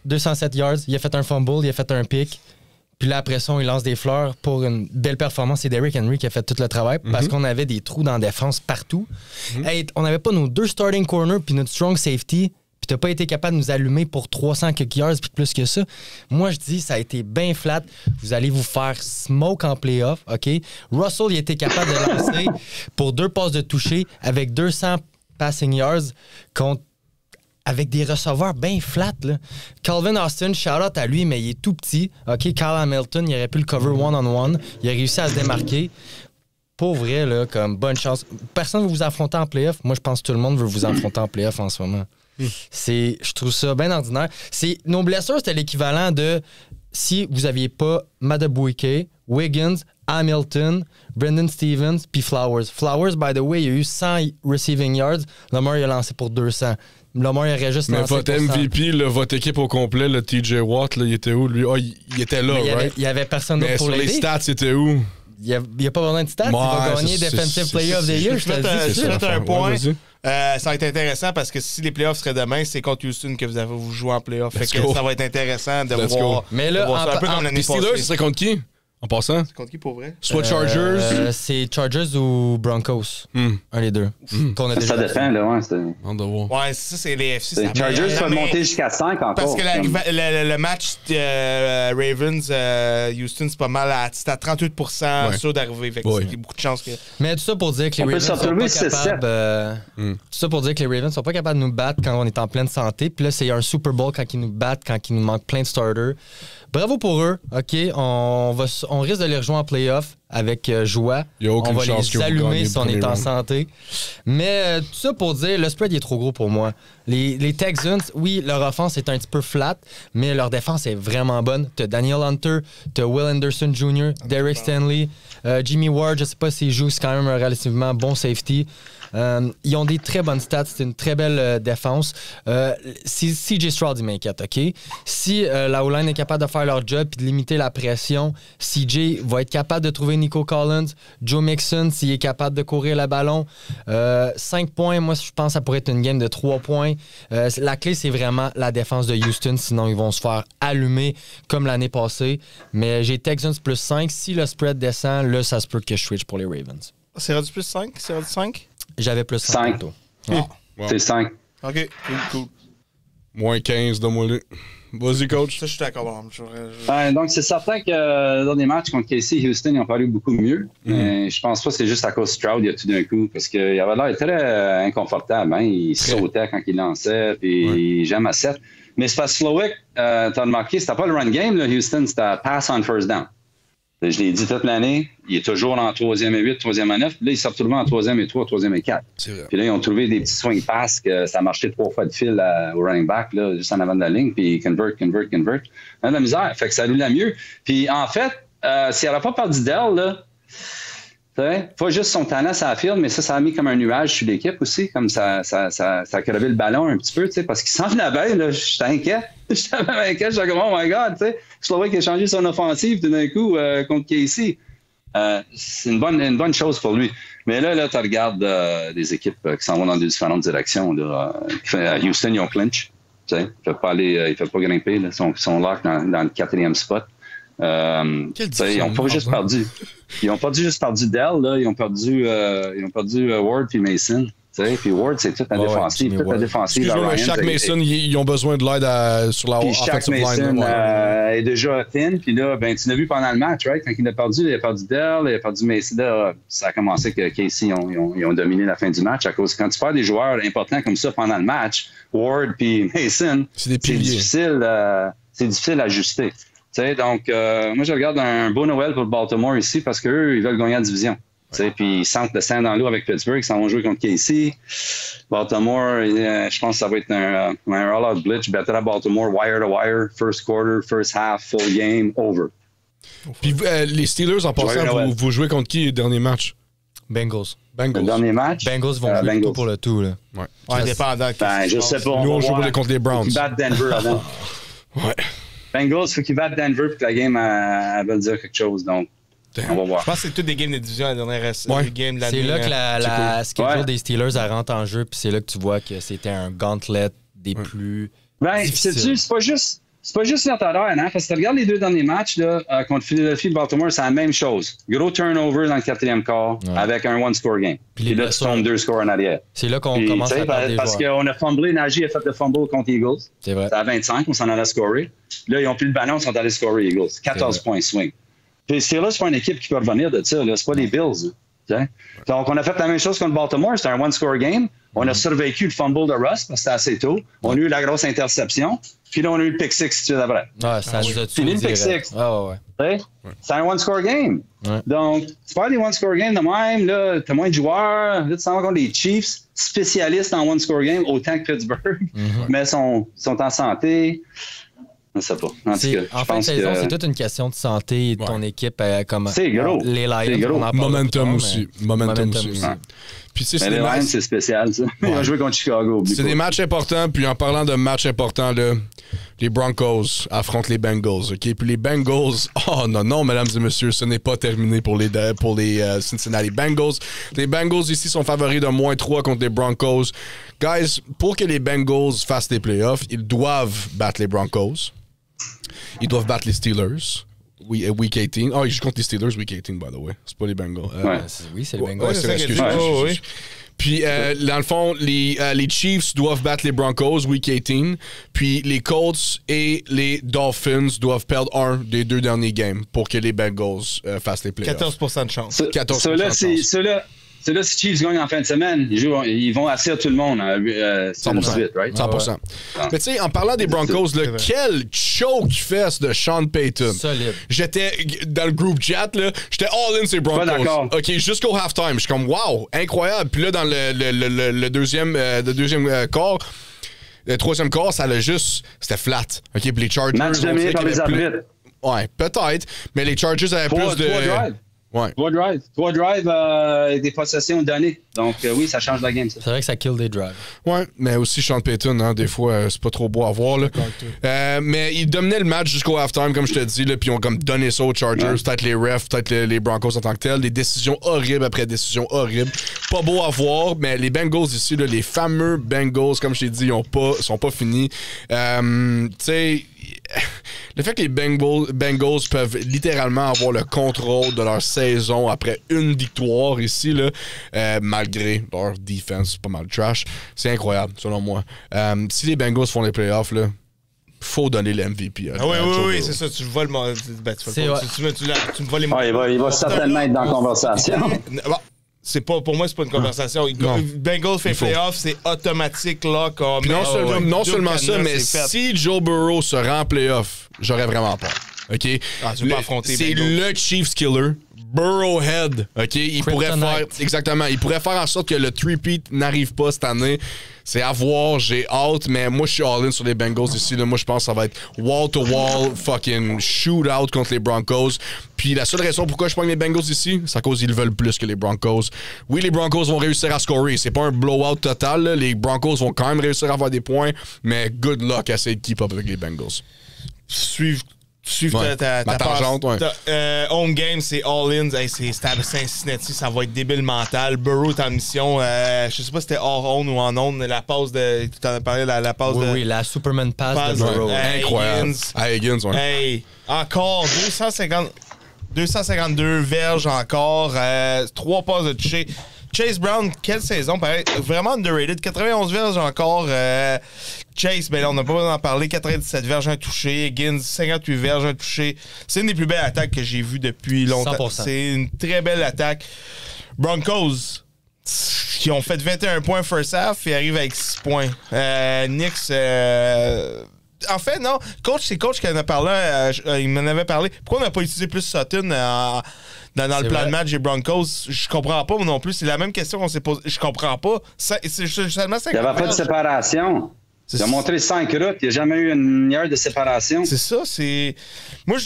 207 yards. Il a fait un fumble, il a fait un pick. Puis là, après ça, il lance des fleurs pour une belle performance. C'est Derrick Henry qui a fait tout le travail parce qu'on avait des trous dans la défense partout. Hey, on n'avait pas nos 2 starting corners puis notre strong safety. Puis t'as pas été capable de nous allumer pour 300 quelques yards puis plus que ça. Moi, je dis, ça a été bien flat. Vous allez vous faire smoke en playoff, OK? Russell, il a été capable de lancer pour 2 passes de toucher avec 200 passing yards avec des receveurs bien flats. Là. Calvin Austin, shout-out à lui, mais il est tout petit. OK, Kyle Hamilton, il aurait pu le cover one-on-one. Il a réussi à se démarquer. Pour vrai, là, comme bonne chance. Personne ne veut vous affronter en playoff. Moi, je pense que tout le monde veut vous affronter en playoff en ce moment. Je trouve ça bien ordinaire. Nos blessures, c'était l'équivalent de si vous n'aviez pas Madubuike, Wiggins, Hamilton, Brendan Stevens, puis Flowers. Flowers, by the way, il a eu 100 receiving yards. Lamar, il a lancé pour 200. Lamar, il aurait juste lancé pour 100.
Mais votre MVP, là, votre équipe au complet, le TJ Watt, là, il était où, lui? Il était là, right?
Il y avait personne d'autre pour l'aider.
Mais sur les stats, c'était où?
Il n'y a pas besoin de stats. Il va gagner Defensive Player of the Year. Je te
dis un point. Ça va être intéressant parce que si les playoffs seraient demain, c'est contre Houston que vous jouez en playoff. Fait que ça va être intéressant de voir.
Mais là,
un peu comme l'année passée.
Steelers, ce serait contre qui? En passant?
C'est contre qui pour vrai?
Soit Chargers?
C'est Chargers ou Broncos. Un des deux.
Ça dépend, là, ouais.
Ouais, ça, c'est les FC.
Les Chargers peuvent monter jusqu'à 5 encore.
Parce que le match Ravens-Houston, c'est pas mal. C'est à 38% sûr d'arriver. Fait que il y a beaucoup de chances que.
Mais tout ça pour dire que les Ravens sont pas capables. Tout ça pour dire que les Ravens sont pas capables de nous battre quand on est en pleine santé. Puis là, c'est un Super Bowl quand ils nous battent, quand il nous manque plein de starters. Bravo pour eux, OK? On risque de les rejoindre en playoff avec joie. On va les allumer si on est en santé. Mais tout ça pour dire, le spread il est trop gros pour moi. Les Texans, oui, leur offense est un petit peu flat, mais leur défense est vraiment bonne. T'as Daniel Hunter, t'as Will Anderson Jr., Derek Stanley, Jimmy Ward, je sais pas s'il joue, c'est quand même un relativement bon safety. Ils ont des très bonnes stats, c'est une très belle défense. Si CJ Stroud, il m'inquiète, OK? Si la O-line est capable de faire leur job et de limiter la pression, CJ va être capable de trouver Nico Collins. Joe Mixon, s'il est capable de courir le ballon. 5 points, moi, je pense que ça pourrait être une game de 3 points. La clé, c'est vraiment la défense de Houston. Sinon, ils vont se faire allumer comme l'année passée. Mais j'ai Texans plus 5. Si le spread descend, là, ça se peut que je switch pour les Ravens.
C'est rendu plus 5? C'est rendu 5?
J'avais plus 5 tantôt.
Wow.
C'est 5.
OK, cool.
Moins 15, donne-moi-le. Vas-y, coach.
Ça, je suis d'accord.
Donc, c'est certain que dans des matchs contre KC, Houston, ils ont paru beaucoup mieux. Mais je pense pas que c'est juste à cause de Stroud, il y a tout d'un coup. Parce qu'il avait l'air très inconfortable. Hein? Il sautait quand il lançait, puis il jamais à 7. Mais c'est parce que Slowick, t'as remarqué, c'était pas le run game, là, Houston, c'était pass on first down. Je l'ai dit toute l'année, il est toujours en 3e et 8, 3e et 9. Là, il sort tout le monde en 3e et 3, 3e et 4. Puis là, ils ont trouvé des petits swing pass que ça marchait 3 fois de fil au running back, là, juste en avant de la ligne, puis convert. On a de la misère, fait que ça roule mieux. Puis en fait, s'il n'aurait pas perdu d'elle, là, pas juste son talent sur la field, mais ça a mis comme un nuage sur l'équipe aussi, comme ça a crevé le ballon un petit peu, parce qu'il s'en venait bien, là, j'étais inquiet. J'étais même inquiet, j'étais comme, oh my God, tu sais. Slowick a changé son offensive tout d'un coup contre Casey. C'est une bonne chose pour lui. Mais là tu regardes des équipes qui s'en vont dans différentes directions. Là. Houston, ils ont clinch. Il ne fait pas grimper. Là. Ils sont lock dans le 4e spot. Ils n'ont pas juste perdu. Ils n'ont pas juste perdu Dell. Là. Ils ont perdu Ward puis Mason. Puis Ward, c'est toute la défensive. Toute la défensive.
Excuse-moi, Shaq Mason, ils ont besoin de l'aide sur la offensive line.
Shaq Mason est déjà thin. Puis là, tu l'as vu pendant le match, right? Quand il a perdu Dell, il a perdu Mason. Là, ça a commencé que Casey ils ont dominé la fin du match. À cause quand tu perds des joueurs importants comme ça pendant le match, Ward puis Mason, c'est difficile à ajuster. Donc, moi, je regarde un beau Noël pour Baltimore ici parce qu'eux, ils veulent gagner la division. Puis ils sentent le sang dans l'eau avec Pittsburgh, ils s'en vont jouer contre Casey. Baltimore, je pense que ça va être un all-out blitz. Je battrai à Baltimore wire to wire, first quarter, first half, full game, over.
Puis les Steelers, en passant, vous jouez contre qui le dernier match?
Bengals.
Le dernier match?
Bengals vont jouer le tout pour le tout. Là.
Indépendant.
Je sais pas.
Nous, on joue contre les Browns.
Ils battent Denver avant. Bengals, il faut qu'ils battent Denver pour que la game elle veut dire quelque chose. Donc, on va voir.
Je pense que c'est toutes des games de division la dernière game de l'année.
C'est là que la schedule des Steelers elle rentre en jeu, puis c'est là que tu vois que c'était un gauntlet des plus difficiles. C'est pas juste notre erreur, hein? Parce que tu regardes les 2 derniers matchs là, contre Philadelphie et Baltimore, c'est la même chose. Gros turnover dans le 4e quart avec un one-score game. Puis là, tu tombes 2 scores en arrière. C'est là qu'on commence à perdre des
parce qu'on a fumblé, Najee a fait le fumble contre Eagles.
C'est vrai.
C'est à 25, on s'en allait scorer. Là, ils ont pris le ballon, ils sont allés scorer Eagles. 14 points swing. Puis c'est là, c'est pas une équipe qui peut revenir de ça. Là. C'est pas les Bills. Là. Donc, on a fait la même chose contre Baltimore. C'était un one-score game. On a survécu le fumble de Russ parce que c'était assez tôt. On a eu la grosse interception. Puis là, on a eu le pick six tout de suite après.
Ça nous a tué.
Fini le pick six. C'est un one-score game.
Ouais.
Donc, tu fais des one-score games de même. Là, t'as moins de joueurs. Là, tu s'en vas contre des Chiefs, spécialistes en one-score game, autant que Pittsburgh. Mais sont en santé. Je ne sais pas. En
fin de saison, c'est toute une question de santé et de ton équipe.
C'est gros.
Les Lions,
Momentum aussi. Momentum aussi.
Puis, les Lions, c'est spécial, ça. Ils ont joué contre Chicago.
C'est des matchs importants. Puis en parlant de matchs importants, là, les Broncos affrontent les Bengals. Okay? Puis les Bengals, non, mesdames et messieurs, ce n'est pas terminé pour les Cincinnati Bengals. Les Bengals ici sont favoris de -3 contre les Broncos. Guys, pour que les Bengals fassent les playoffs, ils doivent battre les Broncos. Ils doivent battre les Steelers. Week 18. Ils jouent contre les Steelers Week 18, by the way. C'est pas les Bengals.
Oui, c'est les Bengals.
Excuse. Puis, dans le fond, les Chiefs doivent battre les Broncos Week 18. Puis, les Colts et les Dolphins doivent perdre un des 2 derniers games pour que les Bengals fassent les playoffs.
14% de chance.
Ceux-là, si Chiefs gagnent en fin de semaine, ils vont assurer tout le monde à 100%, right?
100%. Mais tu sais, en parlant des Broncos, là, quel choke fest de Sean Payton.
Solide.
J'étais dans le groupe chat, là, j'étais all-in ces Broncos.
Pas d'accord.
OK, jusqu'au halftime. Je suis comme, wow, incroyable. Puis là, dans le deuxième quart, le troisième quart, c'était flat. OK, puis les Chargers...
Match dominé par les arbitres.
Ouais, peut-être. Mais les Chargers avaient plus de... Ouais.
3 drives avec des possessions données. Donc, oui, ça change la game, ça.
C'est vrai que ça kill des drives.
Ouais, mais aussi Sean Payton, hein, des fois, c'est pas trop beau à voir. Là. Mais ils dominaient le match jusqu'au halftime, comme je te dis, puis ils ont comme donné ça aux Chargers, peut-être les refs, peut-être les Broncos en tant que tels. Des décisions horribles après décisions horribles. Pas beau à voir, mais les Bengals ici, là, les fameux Bengals, comme je t'ai dit, ils sont pas finis. Tu sais, le fait que les Bengals peuvent littéralement avoir le contrôle de leur saison après une victoire ici, là, malgré leur defense pas mal trash, c'est incroyable, selon moi. Si les Bengals font les playoffs, là, faut donner le MVP.
Oui, c'est ça. Tu voles tu me voles les
il va certainement être dans la conversation.
C'est pas, pour moi, c'est pas une conversation. Bengals fait playoff, c'est automatique là. Comme,
non seulement ça, mais si Joe Burrow se rend en playoff, j'aurais vraiment peur. OK?
Tu peux affronter
c'est le Chiefs killer. Burrowhead, OK? Il pourrait faire en sorte que le three-peat n'arrive pas cette année. C'est à voir, j'ai hâte, mais moi, je suis all-in sur les Bengals ici. Là. Moi, je pense que ça va être wall-to-wall fucking shootout contre les Broncos. Puis la seule raison pourquoi je prends les Bengals ici, c'est à cause qu'ils veulent plus que les Broncos. Oui, les Broncos vont réussir à scorer. C'est pas un blowout total. Là. Les Broncos vont quand même réussir à avoir des points, mais good luck à essayer de keep up avec les Bengals.
Suivre ta
tangente,
home game, c'est all-in. Hey, c'est à Cincinnati, ça va être débile mental. Burrow est en mission. Je sais pas si c'était hors on ou en on. La passe de. Tu t'en as parlé, la passe de.
Oui, la Superman pass de Burrow.
Incroyable. Higgins, ouais.
Hey, encore 252 verges encore. 3 passes de toucher. Chase Brown, quelle saison, pareil, vraiment underrated. 91 verges encore. Chase, ben là, on n'a pas besoin d'en parler. 97 verges, un touché. Higgins, 58 verges, un touché. C'est une des plus belles attaques que j'ai vues depuis longtemps.
100%.
C'est une très belle attaque. Broncos, qui ont fait 21 points first half et arrivent avec 6 points. Knicks... En fait, non. C'est coach qui en a parlé. Il m'en avait parlé. Pourquoi on n'a pas utilisé plus Sutton dans le plan de match des Broncos? Je comprends pas, moi non plus. C'est la même question qu'on s'est posée. Je comprends pas. C'est seulement ça.
Il n'y avait pas de séparation. Il a montré 5 routes. Il n'y a jamais eu une heure de séparation.
C'est ça. Moi,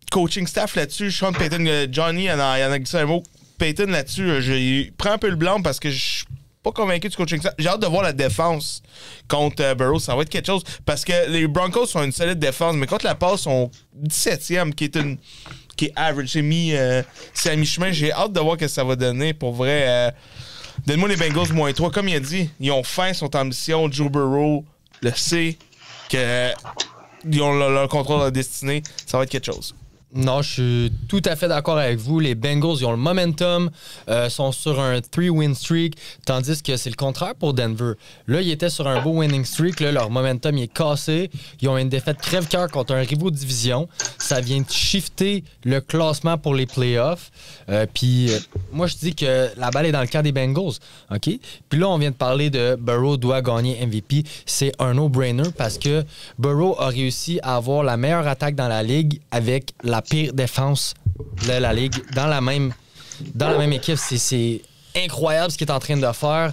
coaching staff là-dessus, Sean Payton, Johnny, il en a dit un mot. Payton là-dessus, je prends un peu le blanc parce que je pas convaincu du coaching staff. J'ai hâte de voir la défense contre Burrow. Ça va être quelque chose. Parce que les Broncos sont une solide défense, mais contre la passe, ils sont 17e, qui est average. C'est à mi-chemin. J'ai hâte de voir ce que ça va donner. Pour vrai, donne-moi les Bengals -3. Comme il a dit, ils ont faim, ils sont en mission. Joe Burrow le sait qu'ils ont leur contrôle de leur destinée. Ça va être quelque chose.
Non, je suis tout à fait d'accord avec vous. Les Bengals, ils ont le momentum, sont sur un 3-win streak, tandis que c'est le contraire pour Denver. Là, ils étaient sur un beau winning streak. Là, leur momentum il est cassé. Ils ont une défaite crève-cœur contre un rival de division. Ça vient de shifter le classement pour les playoffs. Puis, moi, je dis que la balle est dans le camp des Bengals. OK? Puis là, on vient de parler de Burrow doit gagner MVP. C'est un no-brainer parce que Burrow a réussi à avoir la meilleure attaque dans la ligue avec la pire défense de la ligue dans la même équipe. C'est incroyable ce qu'il est en train de faire.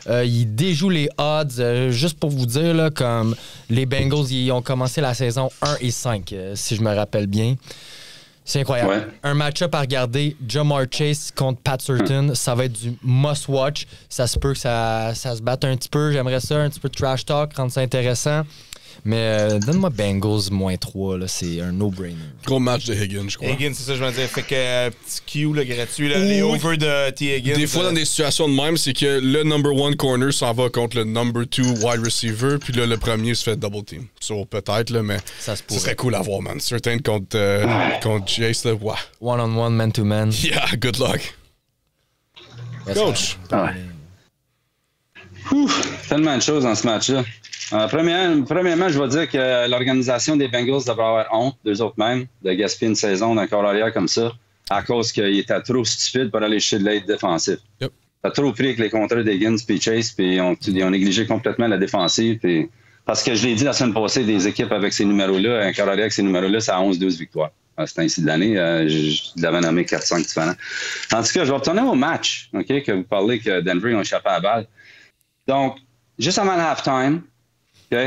Il déjoue les odds. Juste pour vous dire, là, comme les Bengals, ils ont commencé la saison 1-5, si je me rappelle bien. C'est incroyable. Ouais. Un match-up à regarder, Jamar Chase contre Pat Surtain, ça va être du must-watch. Ça se peut que ça se batte un petit peu. J'aimerais ça, un petit peu de trash talk, rendre ça intéressant. Mais donne-moi Bengals -3, là, c'est un no-brainer.
Gros match de Higgins, je crois.
Higgins, c'est ça, je veux dire. Fait que petit Q là, gratuit, là, les over de T. Higgins.
Des fois, dans des situations de même, c'est que le number 1 corner s'en va contre le number 2 wide receiver, puis là, le premier se fait double team. So, peut-être, là, mais ça serait cool à voir, man. Certain contre Chase, là, wow.
One-on-one, man-to-man.
Yeah, good luck. Coach.
Tellement de choses dans ce match-là. Premièrement, je vais dire que l'organisation des Bengals devrait avoir honte, d'eux autres mêmes, de gaspiller une saison d'un corps arrière comme ça, à cause qu'ils étaient trop stupides pour aller chercher de l'aide défensive. Yep. Ça a trop pris avec les contrats d'Higgins puis Chase, puis ils ont négligé complètement la défensive. Puis, parce que je l'ai dit la semaine passée, des équipes avec ces numéros-là, un corps arrière avec ces numéros-là, ça a 11-12 victoires. C'est ainsi de l'année. Je l'avais nommé 4-5 différents. En tout cas, je vais retourner au match, OK, que vous parlez que Denver ont échappé à la balle. Donc, juste avant le halftime, OK?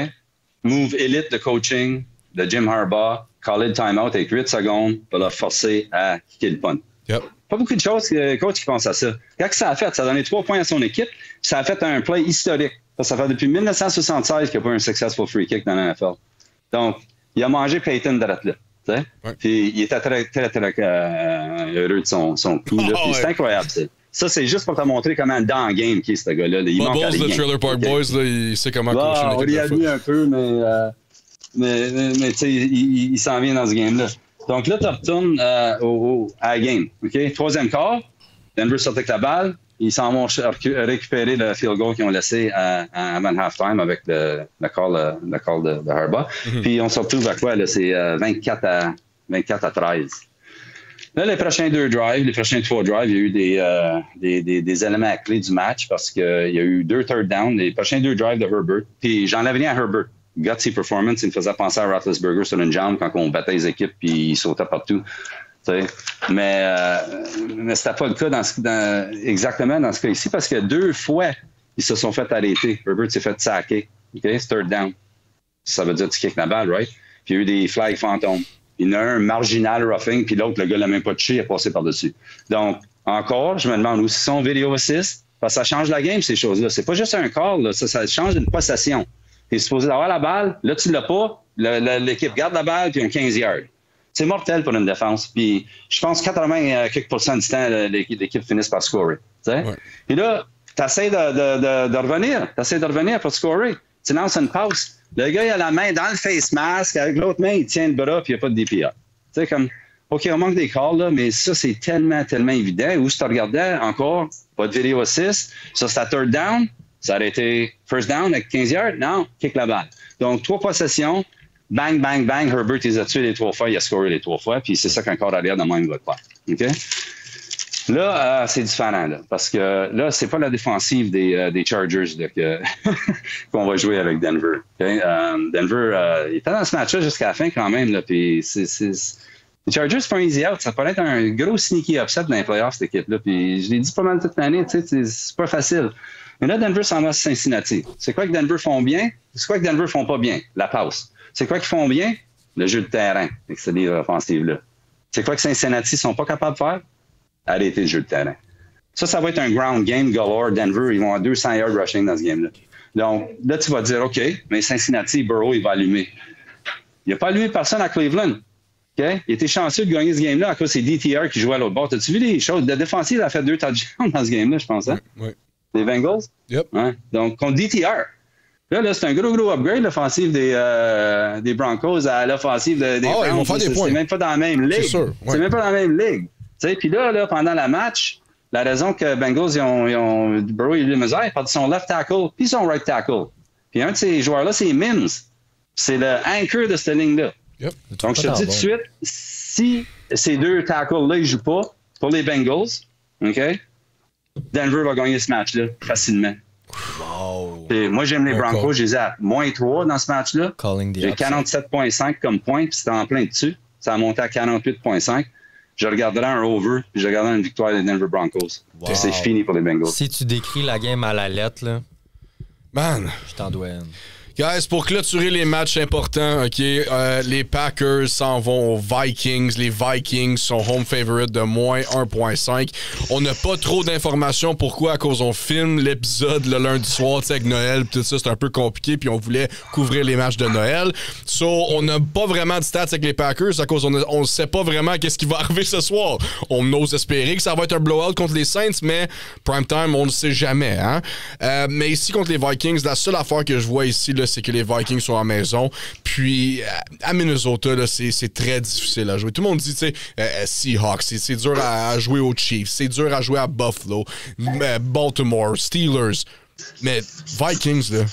Move élite de coaching de Jim Harbaugh, call it timeout avec 8 secondes pour leur forcer à kicker le punt.
Yep.
Pas beaucoup de coachs qui pensent à ça. Quand ça a fait, ça a donné 3 points à son équipe, ça a fait un play historique. Ça fait depuis 1976 qu'il n'y a pas un successful free kick dans la NFL. Donc, il a mangé Peyton de là. Ouais. Puis il était très, très, très heureux de son coup. Là. Puis c'est incroyable. Ça, c'est juste pour te montrer comment dans le game qui est ce gars-là. Il
Bubbles, le Trailer Park Boys, là, il sait comment coacher une équipe.
On lui a mis un peu, mais tu sais, il s'en vient dans ce game-là. Donc là, tu retournes à la game. Okay? Troisième quart, Denver sort avec la balle. Ils s'en vont récupérer le field goal qu'ils ont laissé avant halftime avec le call de Harbaugh. Puis on se retrouve à quoi? Là, c'est 24 à 13. Là, les prochains 3 drives, il y a eu des éléments clés du match parce qu'il y a eu 2 third down. Les prochains 2 drives de Herbert. Puis j'enlève rien à Herbert. Gutsy performance, il me faisait penser à Roethlisberger sur une jambe quand on battait les équipes puis il sautait partout. Mais c'était pas le cas exactement dans ce cas ici parce que 2 fois, ils se sont fait arrêter. Herbert s'est fait sacker. Okay? C'est third down. Ça veut dire que tu kicks la balle, right? Puis il y a eu des flags fantômes. Il y en a un marginal roughing, puis l'autre, le gars l'a même pas touché, il a passé par-dessus. Donc, encore, je me demande où sont vidéo assist, parce que ça change la game, ces choses-là. C'est pas juste un call, là, ça change une possession. Tu es supposé avoir la balle, là, tu l'as pas, l'équipe garde la balle, puis un 15 yards. C'est mortel pour une défense. Puis, je pense 80 quelques % du temps, l'équipe finisse par scorer. Ouais. Puis là, tu essaies de revenir pour scorer. Tu lances une passe. Le gars, il a la main dans le face mask, avec l'autre main, il tient le bras, puis il n'y a pas de DPI. Tu sais, comme, OK, on manque des calls, là, mais ça, c'est tellement, tellement évident. Où si tu regardais encore, pas de vidéo assist, ça, c'est à third down, ça aurait été first down avec 15 yards, non, kick la balle. Donc, 3 possessions, bang, bang, bang, Herbert, il a tué les 3 fois, il a scoré les 3 fois, puis c'est ça qu'un corps arrière de même va faire. OK? Là, c'est différent, là, parce que là, c'est pas la défensive des Chargers là, qu'on va jouer avec Denver. Okay? Denver, il était dans ce match-là jusqu'à la fin quand même, là, puis les Chargers font un easy out. Ça pourrait être un gros sneaky upset dans les playoffs, cette équipe-là, puis je l'ai dit pas mal toute l'année, tu sais, c'est pas facile. Mais là, Denver s'en va à Cincinnati. C'est quoi que Denver font bien? C'est quoi que Denver font pas bien? La passe. C'est quoi qu'ils font bien? Le jeu de terrain, avec cette ligne offensive-là. C'est quoi que Cincinnati sont pas capables de faire? Arrêter le jeu de terrain. Ça va être un ground game galore. Denver, ils vont avoir 200 yards rushing dans ce game-là. Donc, là, tu vas dire, OK, mais Cincinnati, Burrow, il va allumer. Il n'a pas allumé personne à Cleveland. Okay? Il était chanceux de gagner ce game-là à cause c'est DTR qui jouait à l'autre bord. As-tu vu les choses? La défensive a fait 2 touchdowns dans ce game-là, je pense. Hein?
Oui.
Les Bengals?
Yep.
Ouais. Donc, contre DTR. Là, c'est un gros upgrade, l'offensive des Broncos à l'offensive des Browns.
Ils vont faire des points.
C'est même pas dans la même ligue.
C'est sûr. Ouais.
C'est même pas dans la même ligue. Puis là, pendant le match, la raison que Bengals, Burrow, il a eu misère, il a perdu son left tackle puis son right tackle. Puis un de ces joueurs-là, c'est Mims. C'est le anchor de cette ligne-là.
Yep.
Donc, je te dis tout de suite, si ces 2 tackles-là, ils ne jouent pas pour les Bengals, OK, Denver va gagner ce match-là facilement.
Wow.
Et moi, j'aime les Broncos. Je les ai à -3 dans ce match-là. J'ai 47,5 comme point, puis c'était en plein dessus. Ça a monté à 48,5. Je regarderai un over, puis je regarderai une victoire des Denver Broncos. Wow. Puis c'est fini pour les Bengals.
Si tu décris la game à la lettre, là,
man,
je t'en dois une.
Guys, pour clôturer les matchs importants, OK, les Packers s'en vont aux Vikings. Les Vikings sont home favorite de -1.5. On n'a pas trop d'informations. Pourquoi? À cause on filme l'épisode le lundi soir, tu sais, avec Noël, tout ça, c'est un peu compliqué, puis on voulait couvrir les matchs de Noël. So, on n'a pas vraiment de stats avec les Packers à cause on ne sait pas vraiment qu'est-ce qui va arriver ce soir. On ose espérer que ça va être un blowout contre les Saints, mais prime time, on ne sait jamais. Hein? Mais ici, contre les Vikings, la seule affaire que je vois ici, là, c'est que les Vikings sont à la maison. Puis, à Minnesota, là, c'est très difficile à jouer. Tout le monde dit, tu sais, Seahawks, c'est dur à jouer aux Chiefs, c'est dur à jouer à Buffalo, Baltimore, Steelers. Mais Vikings, là,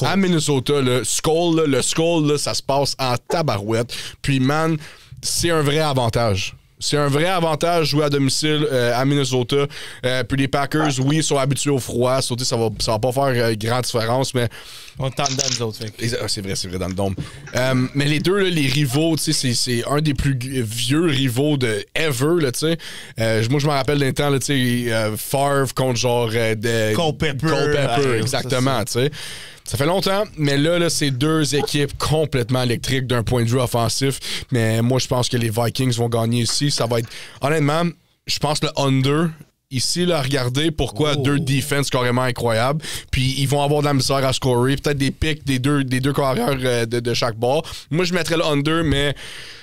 à Minnesota, le Skull, là, ça se passe en tabarouette. Puis, man, c'est un vrai avantage. C'est un vrai avantage jouer à domicile à Minnesota. Puis les Packers, oui, sont habitués au froid. Sauter, ça va pas faire grande différence, mais...
On est dans nous autres.
C'est vrai, dans le dôme. Mais les deux, là, les rivaux, tu sais, c'est un des plus vieux rivaux de ever, là, tu sais. Moi, je me rappelle d'un temps, là, tu sais, Favre contre genre...
Cole Pepper.
Exactement, tu sais. Ça fait longtemps, mais là, c'est 2 équipes complètement électriques d'un point de vue offensif. Mais moi, je pense que les Vikings vont gagner ici. Ça va être... Honnêtement, je pense le under. Ici, là, regardez pourquoi deux defense carrément incroyables. Puis ils vont avoir de la misère à scorer. Peut-être des picks des deux carrières de chaque bord. Moi, je mettrais le under, mais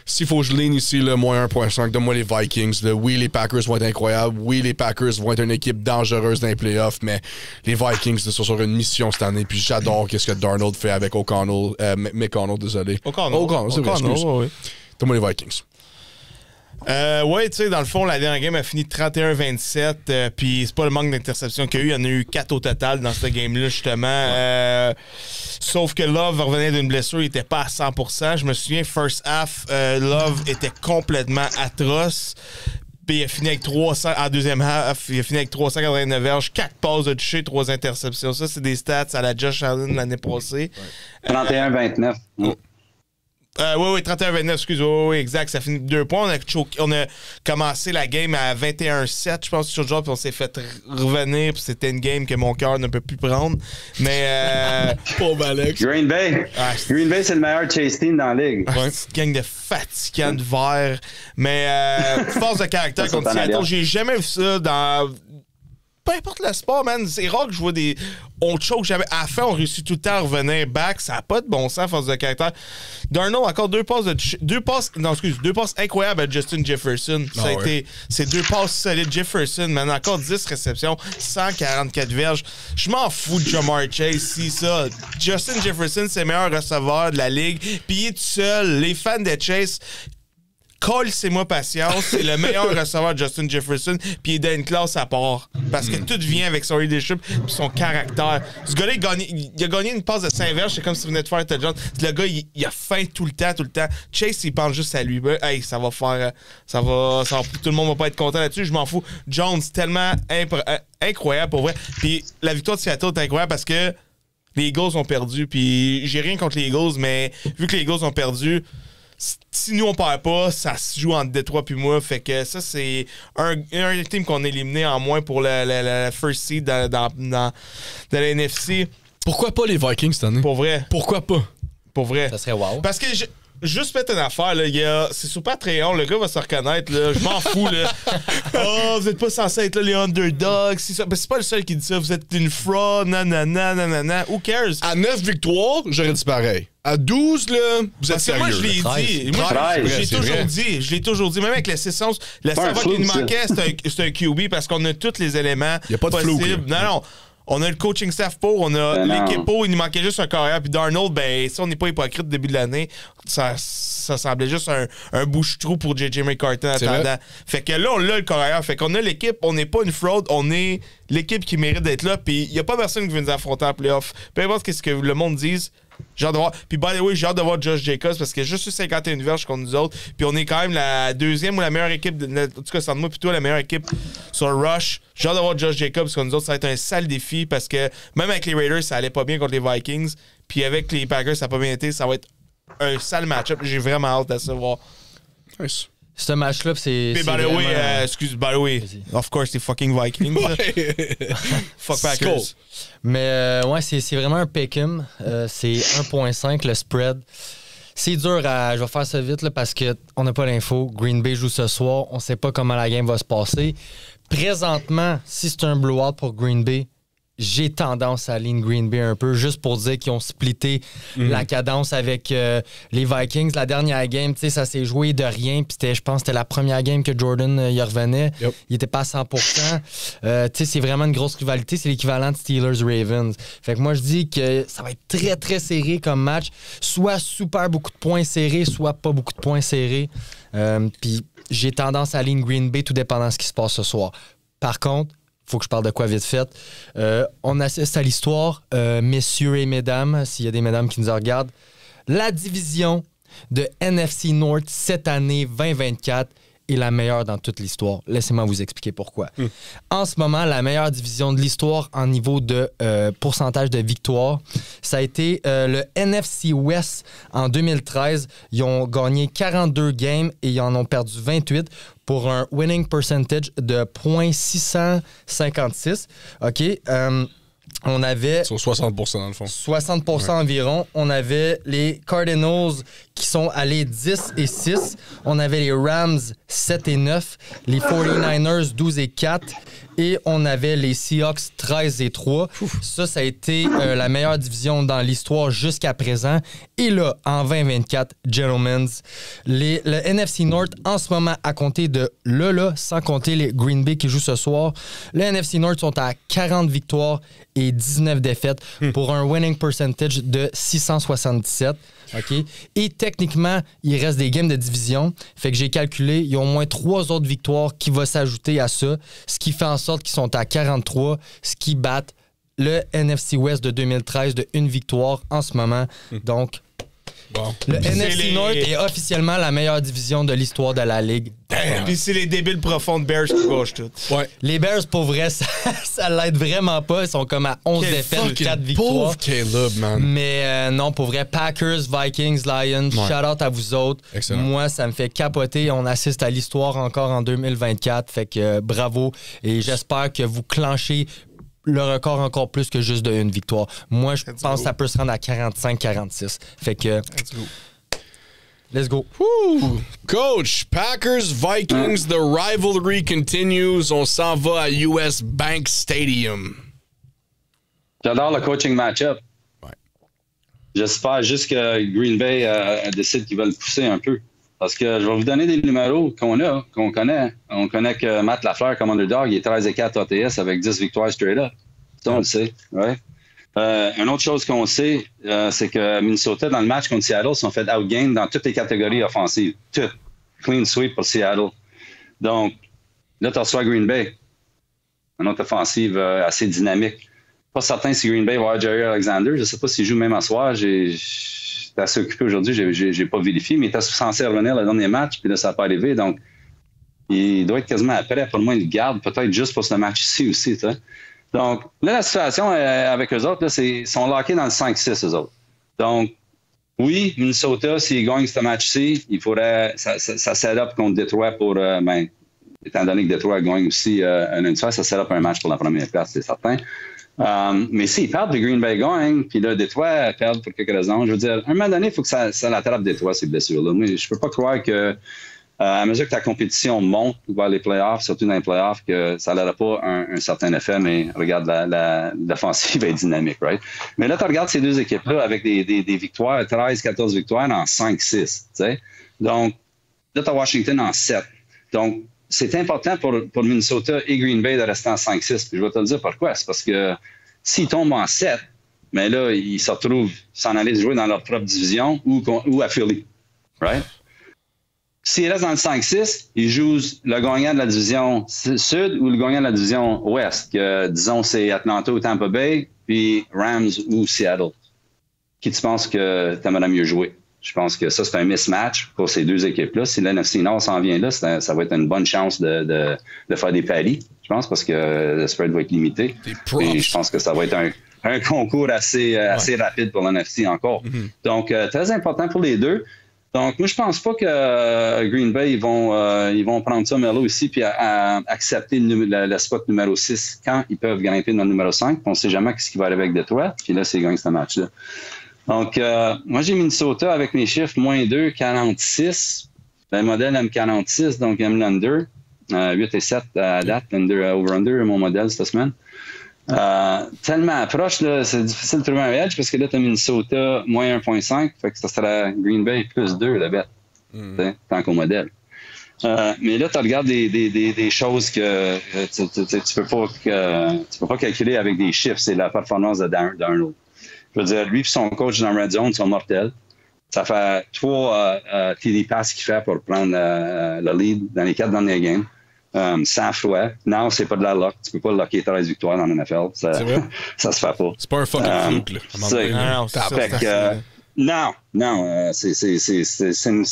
s'il faut que je ligne ici, le moins 1.5, donne-moi les Vikings. Oui, les Packers vont être incroyables. Oui, les Packers vont être une équipe dangereuse dans les playoffs, mais les Vikings sont sur une mission cette année. Puis j'adore ce que Darnold fait avec O'Connell. McConnell, désolé. O'Connell, c'est vrai, excuse. Oui. Donne-moi les Vikings.
Ouais, tu sais, dans le fond, la dernière game a fini 31-27. Puis c'est pas le manque d'interception qu'il y a eu. Il y en a eu 4 au total dans cette game-là, justement. Sauf que Love revenait d'une blessure, il était pas à 100%. Je me souviens, first half, Love était complètement atroce. Puis il a fini avec 300 en deuxième half. Il a fini avec 389 verges, 4 passes de toucher, 3 interceptions. Ça, c'est des stats à la Josh Allen l'année passée.
31-29.
Oui, 31-29, excuse. Oui, exact. Ça finit 2 points. On a commencé la game à 21-7, je pense, sur le jour, puis on s'est fait revenir, puis c'était une game que mon cœur ne peut plus prendre. Mais.
Pauvre Alex.
Green Bay. Green Bay, c'est le meilleur chase team dans la ligue.
Ouais. Une gang de fatigants de verre. Mais force de caractère contre Seattle, j'ai jamais vu ça dans. Peu importe le sport, man. C'est rare que je vois des. On choke jamais. À la fin, on réussit tout le temps à revenir back. Ça n'a pas de bon sens, force de caractère. Darnold, encore 2 passes deux passes incroyables à Justin Jefferson. Ça a été. C'est 2 passes solides. Jefferson, man. Encore 10 réceptions, 144 verges. Je m'en fous de Jamar Chase, si ça. Justin Jefferson, c'est le meilleur receveur de la ligue. Puis il est tout seul. Les fans de Chase. Colle-moi patience, c'est le meilleur receveur de Justin Jefferson, puis il est dans une classe à part. Parce que tout vient avec son leadership et son caractère. Ce gars-là, il a gagné une passe de 5 verges, c'est comme si il venait de faire un touchdown. Le gars, il a faim tout le temps. Chase, il pense juste à lui. Hey, ça va faire. Ça va, tout le monde va pas être content là-dessus, je m'en fous. Jones, tellement incroyable pour vrai. Puis la victoire de Seattle est incroyable parce que les Eagles ont perdu. Puis j'ai rien contre les Eagles, mais vu que les Eagles ont perdu. Si nous on perd pas, ça se joue entre Détroit puis moi. Fait que ça, c'est un team qu'on a éliminé en moins pour la first seed dans la NFC.
Pourquoi pas les Vikings cette année?
Pour vrai.
Pourquoi pas?
Pour vrai.
Ça serait wow.
Parce que juste mettre une affaire, là, c'est sur Patreon, le gars va se reconnaître, là, je m'en fous, là. Oh, vous êtes pas censé être là, les underdogs, c'est ça. Ben, c'est pas le seul qui dit ça, vous êtes une fraude, nanana, who cares?
À 9 victoires, j'aurais dit pareil. À 12, là, vous êtes sérieux.
Moi, je l'ai dit. Moi, je l'ai toujours dit. Même avec le 6-11, le savoir qu'il nous manquait, c'est un QB parce qu'on a tous les éléments possibles.
Il n'y a pas de flou.
Non. On a le coaching staff pour, on a l'équipe pour, il nous manquait juste un carrière. Puis Darnold, ben, si on n'est pas hypocrite au début de l'année, ça semblait juste un bouche-trou pour J.J. McCarthy en attendant. Fait que là, on a le carrière. Fait qu'on a l'équipe, on n'est pas une fraude, on est l'équipe qui mérite d'être là. Puis il n'y a pas personne qui veut nous affronter en playoff. Peu importe ce que le monde dise. J'ai hâte de voir. Puis, by the way, j'ai hâte de voir Josh Jacobs parce qu'il y a juste eu 51 verges contre nous autres. Puis, on est quand même la deuxième ou la meilleure équipe. En tout cas, c'est de moi plutôt la meilleure équipe sur Rush. J'ai hâte de voir Josh Jacobs contre nous autres. Ça va être un sale défi parce que même avec les Raiders, ça allait pas bien contre les Vikings. Puis, avec les Packers, ça n'a pas bien été. Ça va être un sale match-up. J'ai vraiment hâte de savoir.
Nice.
Ce match-là, c'est.
Puis, by the way, of course, les fucking Vikings. Fuck Packers.
Cool. Mais, ouais, c'est vraiment un pick-em. C'est 1.5 le spread. C'est dur à. Je vais faire ça vite là, parce qu'on n'a pas l'info. Green Bay joue ce soir. On ne sait pas comment la game va se passer. Présentement, si c'est un blowout pour Green Bay, j'ai tendance à aligner Green Bay un peu, juste pour dire qu'ils ont splitté la cadence avec les Vikings. La dernière game, tu sais, ça s'est joué de rien. Puis je pense que c'était la première game que Jordan y revenait. Yep. Il était pas à 100%. Tu sais, c'est vraiment une grosse rivalité. C'est l'équivalent de Steelers-Ravens. Fait que moi, je dis que ça va être très, très serré comme match. Soit super beaucoup de points serrés, soit pas beaucoup de points serrés. Puis j'ai tendance à aligner Green Bay, tout dépendant de ce qui se passe ce soir. Par contre, faut que je parle de quoi vite fait. On assiste à l'histoire, messieurs et mesdames, s'il y a des mesdames qui nous regardent. La division de NFC North cette année 2024 est la meilleure dans toute l'histoire. Laissez-moi vous expliquer pourquoi. En ce moment, la meilleure division de l'histoire en niveau de pourcentage de victoire, ça a été le NFC West en 2013. Ils ont gagné 42 games et ils en ont perdu 28 pour un winning percentage de .656. OK. On avait...
Sur 60% dans le fond.
60% environ. On avait les Cardinals qui sont allés 10-6. On avait les Rams 7-9, les 49ers 12-4 et on avait les Seahawks 13-3. Ça a été la meilleure division dans l'histoire jusqu'à présent. Et là, en 2024, gentlemen, le NFC North en ce moment à compter de là, sans compter les Green Bay qui jouent ce soir, le NFC North sont à 40 victoires et 19 défaites pour un winning percentage de 677. OK? Et techniquement, il reste des games de division. Fait que j'ai calculé, il y a au moins 3 autres victoires qui vont s'ajouter à ça, ce qui fait en sorte qu'ils sont à 43, ce qui bat le NFC West de 2013 de une victoire en ce moment. Donc,
Bon.
le NFC North est officiellement la meilleure division de l'histoire de la Ligue.
Puis c'est les débiles profonds de Bears qui gauchent tout.
Ouais.
Les Bears, pour vrai, ça l'aide vraiment pas. Ils sont comme à 11 défaites, 4 victoires.
Pauvre Caleb, man.
Mais non, pour vrai, Packers, Vikings, Lions, shout-out à vous autres.
Excellent.
Moi, ça me fait capoter. On assiste à l'histoire encore en 2024. Fait que bravo. Et j'espère que vous clenchez le record encore plus que juste de une victoire. Moi, je pense que ça peut se rendre à 45-46. Fait que... Let's go.
Woo. Coach, Packers, Vikings, the rivalry continues. On s'en va à US Bank Stadium.
J'adore le coaching match-up.
Ouais.
J'espère juste que Green Bay décide qu'ils veulent pousser un peu. Parce que je vais vous donner des numéros qu'on connaît. On connaît que Matt Lafleur, comme underdog, il est 13-4 ATS avec 10 victoires straight up. Ça, on le sait. Ouais. Une autre chose qu'on sait, c'est que Minnesota, dans le match contre Seattle, sont fait outgain dans toutes les catégories offensives. Toutes. Clean sweep pour Seattle. Donc, là, tu reçois Green Bay. Une autre offensive assez dynamique. Pas certain si Green Bay va avoir Jerry Alexander. Je ne sais pas s'il joue même à soir. J'étais assez occupé aujourd'hui. J'ai pas vérifié, mais il était censé revenir le dernier match, puis là, ça n'a pas arrivé. Donc, il doit être quasiment après. Pour le moins, il le garde. Peut-être juste pour ce match-ci aussi. T'sais. Donc, là, la situation avec eux autres, ils sont lockés dans le 5-6, eux autres. Donc, oui, Minnesota, s'ils gagnent ce match-ci, il faudrait. Ça set up contre Détroit pour. Étant donné que Détroit gagne aussi un soir, ça set up un match pour la première place, c'est certain. Mais s'ils perdent, puis Green Bay gagne, puis là, Détroit perd pour quelques raisons. Je veux dire, à un moment donné, il faut que ça l'attrape Détroit, ces blessures-là. Mais je peux pas croire que. À mesure que ta compétition monte vers les playoffs, surtout dans les playoffs, que ça n'aura pas un certain effet, mais regarde, l'offensive est dynamique, right? Mais là, tu regardes ces deux équipes-là avec des victoires, 13, 14 victoires en 5-6, tu sais. Donc, là, tu as Washington en 7. Donc, c'est important pour Minnesota et Green Bay de rester en 5-6. Puis je vais te le dire pourquoi. C'est parce que s'ils tombent en 7, mais là, ils se retrouvent s'en aller jouer dans leur propre division ou à Philly, right? S'ils restent dans le 5-6, ils jouent le gagnant de la division sud ou le gagnant de la division ouest, que disons c'est Atlanta ou Tampa Bay, puis Rams ou Seattle. Qui tu penses que tu aimerais mieux jouer? Je pense que ça, c'est un mismatch pour ces deux équipes-là. Si l'NFC Nord s'en vient là, ça va être une bonne chance de faire des paris, je pense, parce que le spread va être limité. Et je pense que ça va être un concours assez rapide pour l'NFC encore. Mm-hmm. Donc, très important pour les deux. Donc, moi, je pense pas que Green Bay, ils vont prendre ça, Merlot, ici, puis accepter le spot numéro 6 quand ils peuvent grimper dans le numéro 5. On ne sait jamais ce qui va arriver avec Détroit. Puis là, c'est gagne ce match-là. Donc, moi, j'ai Minnesota avec mes chiffres -2, 46. Le modèle M46, donc M l'under. 8 et 7 à date, over-under, mon modèle cette semaine. Tellement proche, là, c'est difficile de trouver un edge parce que là, tu as Minnesota -1.5, fait que ça serait Green Bay +2, la bête, tant qu'au modèle. Mais là, tu regardes des choses que tu peux pas calculer avec des chiffres. C'est la performance de Darnold. Je veux dire, lui et son coach dans Red Zone sont mortels. Ça fait 3 TD passes qu'il fait pour prendre le lead dans les 4 derniers games. Sans froid. Non, c'est pas de la luck. Tu peux pas locker 13 victoires dans la NFL. Ça se fait pas.
C'est pas un fucking fluke, là.
Non. C'est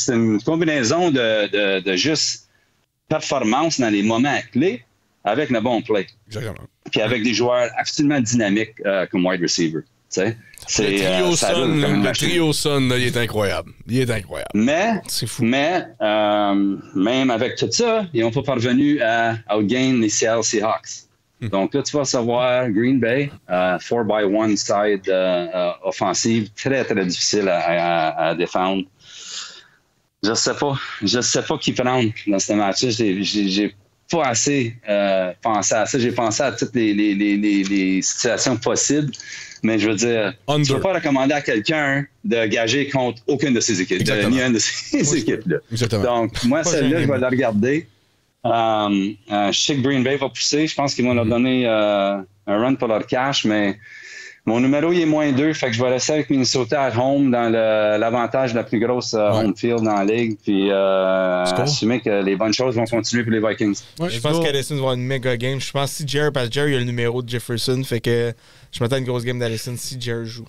une combinaison de juste performance dans les moments clés avec le bon play.
Exactement.
Puis avec des joueurs absolument dynamiques comme wide receiver.
Le trio Sun, il est incroyable.
Mais,
c'est fou.
Mais même avec tout ça, ils n'ont pas parvenu à outgain les Seattle Seahawks. Donc là, tu vas savoir Green Bay, 4x1 side offensive, très, très difficile à défendre. Je sais pas qui prendre dans ce match-là. J'ai pas assez pensé à ça. J'ai pensé à toutes les situations possibles. Mais je veux dire, je ne peux pas recommander à quelqu'un de gager contre aucune de ces équipes, ni une de ces équipes-là.
Exactement.
Donc, moi, celle-là, je vais la regarder. Je sais que Green Bay va pousser. Je pense qu'ils vont leur donner un run pour leur cash, mais mon numéro, il est -2. Fait que je vais rester avec Minnesota at home dans l'avantage de la plus grosse home field dans la ligue. Puis assumer que les bonnes choses vont continuer pour les Vikings.
Ouais, je pense qu'Addison va avoir une méga game. Je pense que si Jerry, parce que Jerry a le numéro de Jefferson, fait que je m'attends à une grosse game d'Addison si Jerry joue.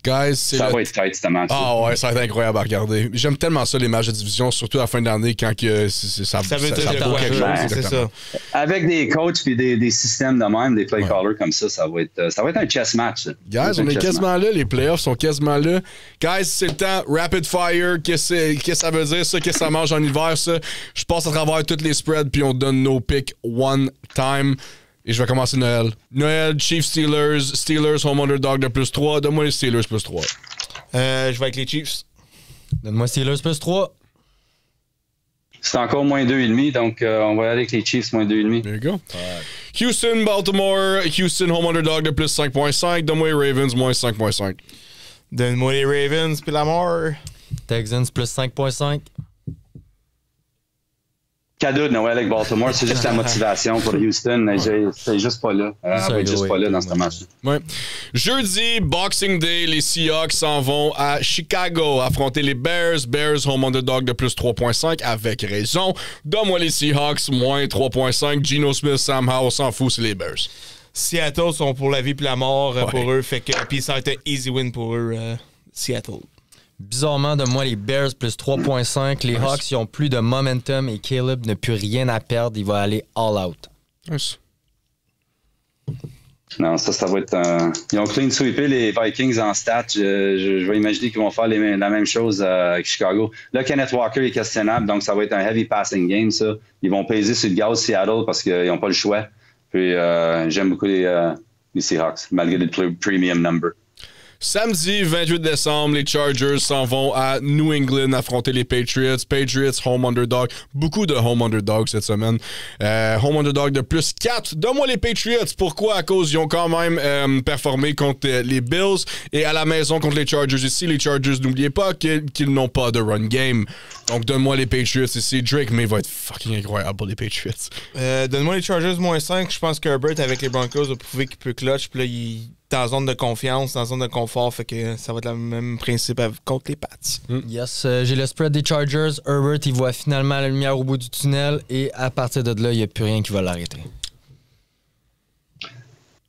Guys,
ça va être tight, ce match.
Ah ouais, ça va être incroyable à regarder. J'aime tellement ça, les matchs de division, surtout à la fin d'année, quand que ça
veut dire
quelque chose.
C'est ça.
Avec des coachs et des systèmes de même, des play callers comme ça, ça va être un chess match. Ça.
Guys, on est quasiment là. Les playoffs sont quasiment là. Guys, c'est le temps. Rapid fire. Qu'est-ce que ça veut dire, ça? Qu'est-ce que ça mange en hiver, ça? Je passe à travers toutes les spreads, puis on donne nos picks one time. Et je vais commencer Noël. Noël, Chiefs, Steelers. Steelers, home underdog de +3. Donne-moi les Steelers +3.
Je vais avec les Chiefs.
Donne-moi Steelers +3.
C'est encore -2,5, donc on va aller avec les Chiefs -2,5.
There you go. Houston, Baltimore. Houston, home underdog de +5.5. Donne-moi les Ravens, -5.5.
Donne-moi les Ravens, puis la mort.
Texans +5.5.
Cadeau de Noël avec Baltimore, c'est juste la motivation pour Houston. C'est juste pas là. On va être juste pas là dans ce match.
Ouais. Jeudi, Boxing Day, les Seahawks s'en vont à Chicago affronter les Bears. Bears, home underdog de +3.5, avec raison. Donne-moi les Seahawks, -3.5. Geno Smith, Sam Howell, on s'en fout, c'est les Bears.
Seattle sont pour la vie puis la mort pour eux. Fait que, puis ça va être un easy win pour eux, Seattle.
Bizarrement, de moi, les Bears +3.5. Les Hawks, ils ont plus de momentum et Caleb n'a plus rien à perdre. Il va aller all out.
Nice.
Non, ça va être Ils ont clean sweepé les Vikings en stats. Je vais imaginer qu'ils vont faire la même chose avec Chicago. Là, Kenneth Walker est questionnable, donc ça va être un heavy passing game, ça. Ils vont peser sur le gaz Seattle parce qu'ils n'ont pas le choix. Puis j'aime beaucoup les Seahawks, malgré le premium number.
Samedi, 28 décembre, les Chargers s'en vont à New England affronter les Patriots. Patriots, home underdog. Beaucoup de home underdogs cette semaine. Home underdog de +4. Donne-moi les Patriots. Pourquoi? À cause ils ont quand même performé contre les Bills et à la maison contre les Chargers ici. Les Chargers, n'oubliez pas qu'ils n'ont pas de run game. Donc, donne-moi les Patriots ici. Drake May va être fucking incroyable pour les Patriots.
Donne-moi les Chargers -5. Je pense que Herbert, avec les Broncos, a prouvé qu'il peut clutch. Puis là, il est dans la zone de confiance, dans la zone de confort. Fait que ça va être le même principe contre les Pats.
Yes, j'ai le spread des Chargers. Herbert, il voit finalement la lumière au bout du tunnel. Et à partir de là, il n'y a plus rien qui va l'arrêter.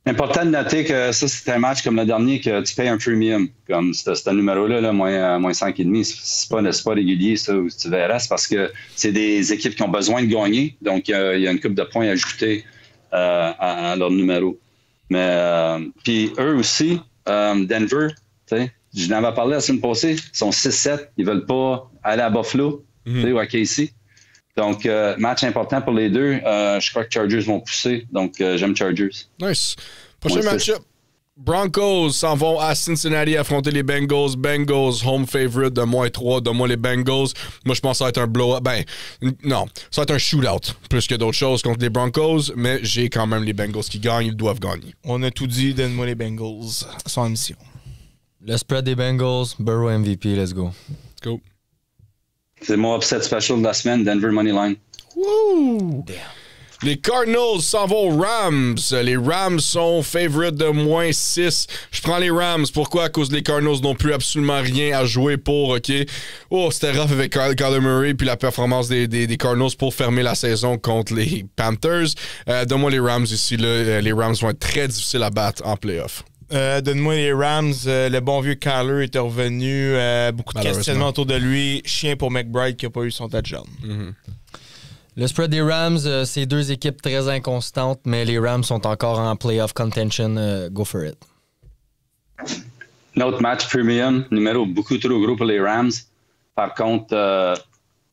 Important de noter que ça, c'est un match comme le dernier que tu payes un premium. Comme ce numéro-là, là, -5,5, c'est pas régulier, ça, où tu verras. C'est parce que c'est des équipes qui ont besoin de gagner. Donc, il y a une couple de points ajoutés à leur numéro. Mais, puis eux aussi, Denver, je n'avais parlé la semaine passée, ils sont 6-7. Ils veulent pas aller à Buffalo ou à KC. Donc, match important pour les deux. Je crois que Chargers vont pousser. Donc, j'aime Chargers.
Nice. Prochain match-up. Broncos s'en vont à Cincinnati affronter les Bengals. Bengals, home favorite de -3. Donne-moi les Bengals. Moi, je pense que ça va être un blow-up. Ben, non. Ça va être un shootout plus que d'autres choses contre les Broncos. Mais j'ai quand même les Bengals qui gagnent. Ils doivent gagner.
On a tout dit. Donne-moi les Bengals. Sans émission.
Le spread des Bengals. Burrow MVP. Let's go.
Go.
C'est mon upset special de la semaine. Denver Moneyline.
Woo! Damn. Les Cardinals s'en vont aux Rams. Les Rams sont favorites de -6. Je prends les Rams. Pourquoi? À cause les Cardinals n'ont plus absolument rien à jouer pour, OK? Oh, c'était rough avec Kyler Murray puis la performance des Cardinals pour fermer la saison contre les Panthers. Donne-moi les Rams ici. Là. Les Rams vont être très difficiles à battre en playoff.
Donne-moi les Rams. Le bon vieux Kyler est revenu. Beaucoup de questionnements autour de lui. Chien pour McBride qui n'a pas eu son touchdown.
Le spread des Rams, c'est deux équipes très inconstantes, mais les Rams sont encore en playoff contention. Go for it.
Notre match premium, numéro beaucoup trop gros pour les Rams. Par contre,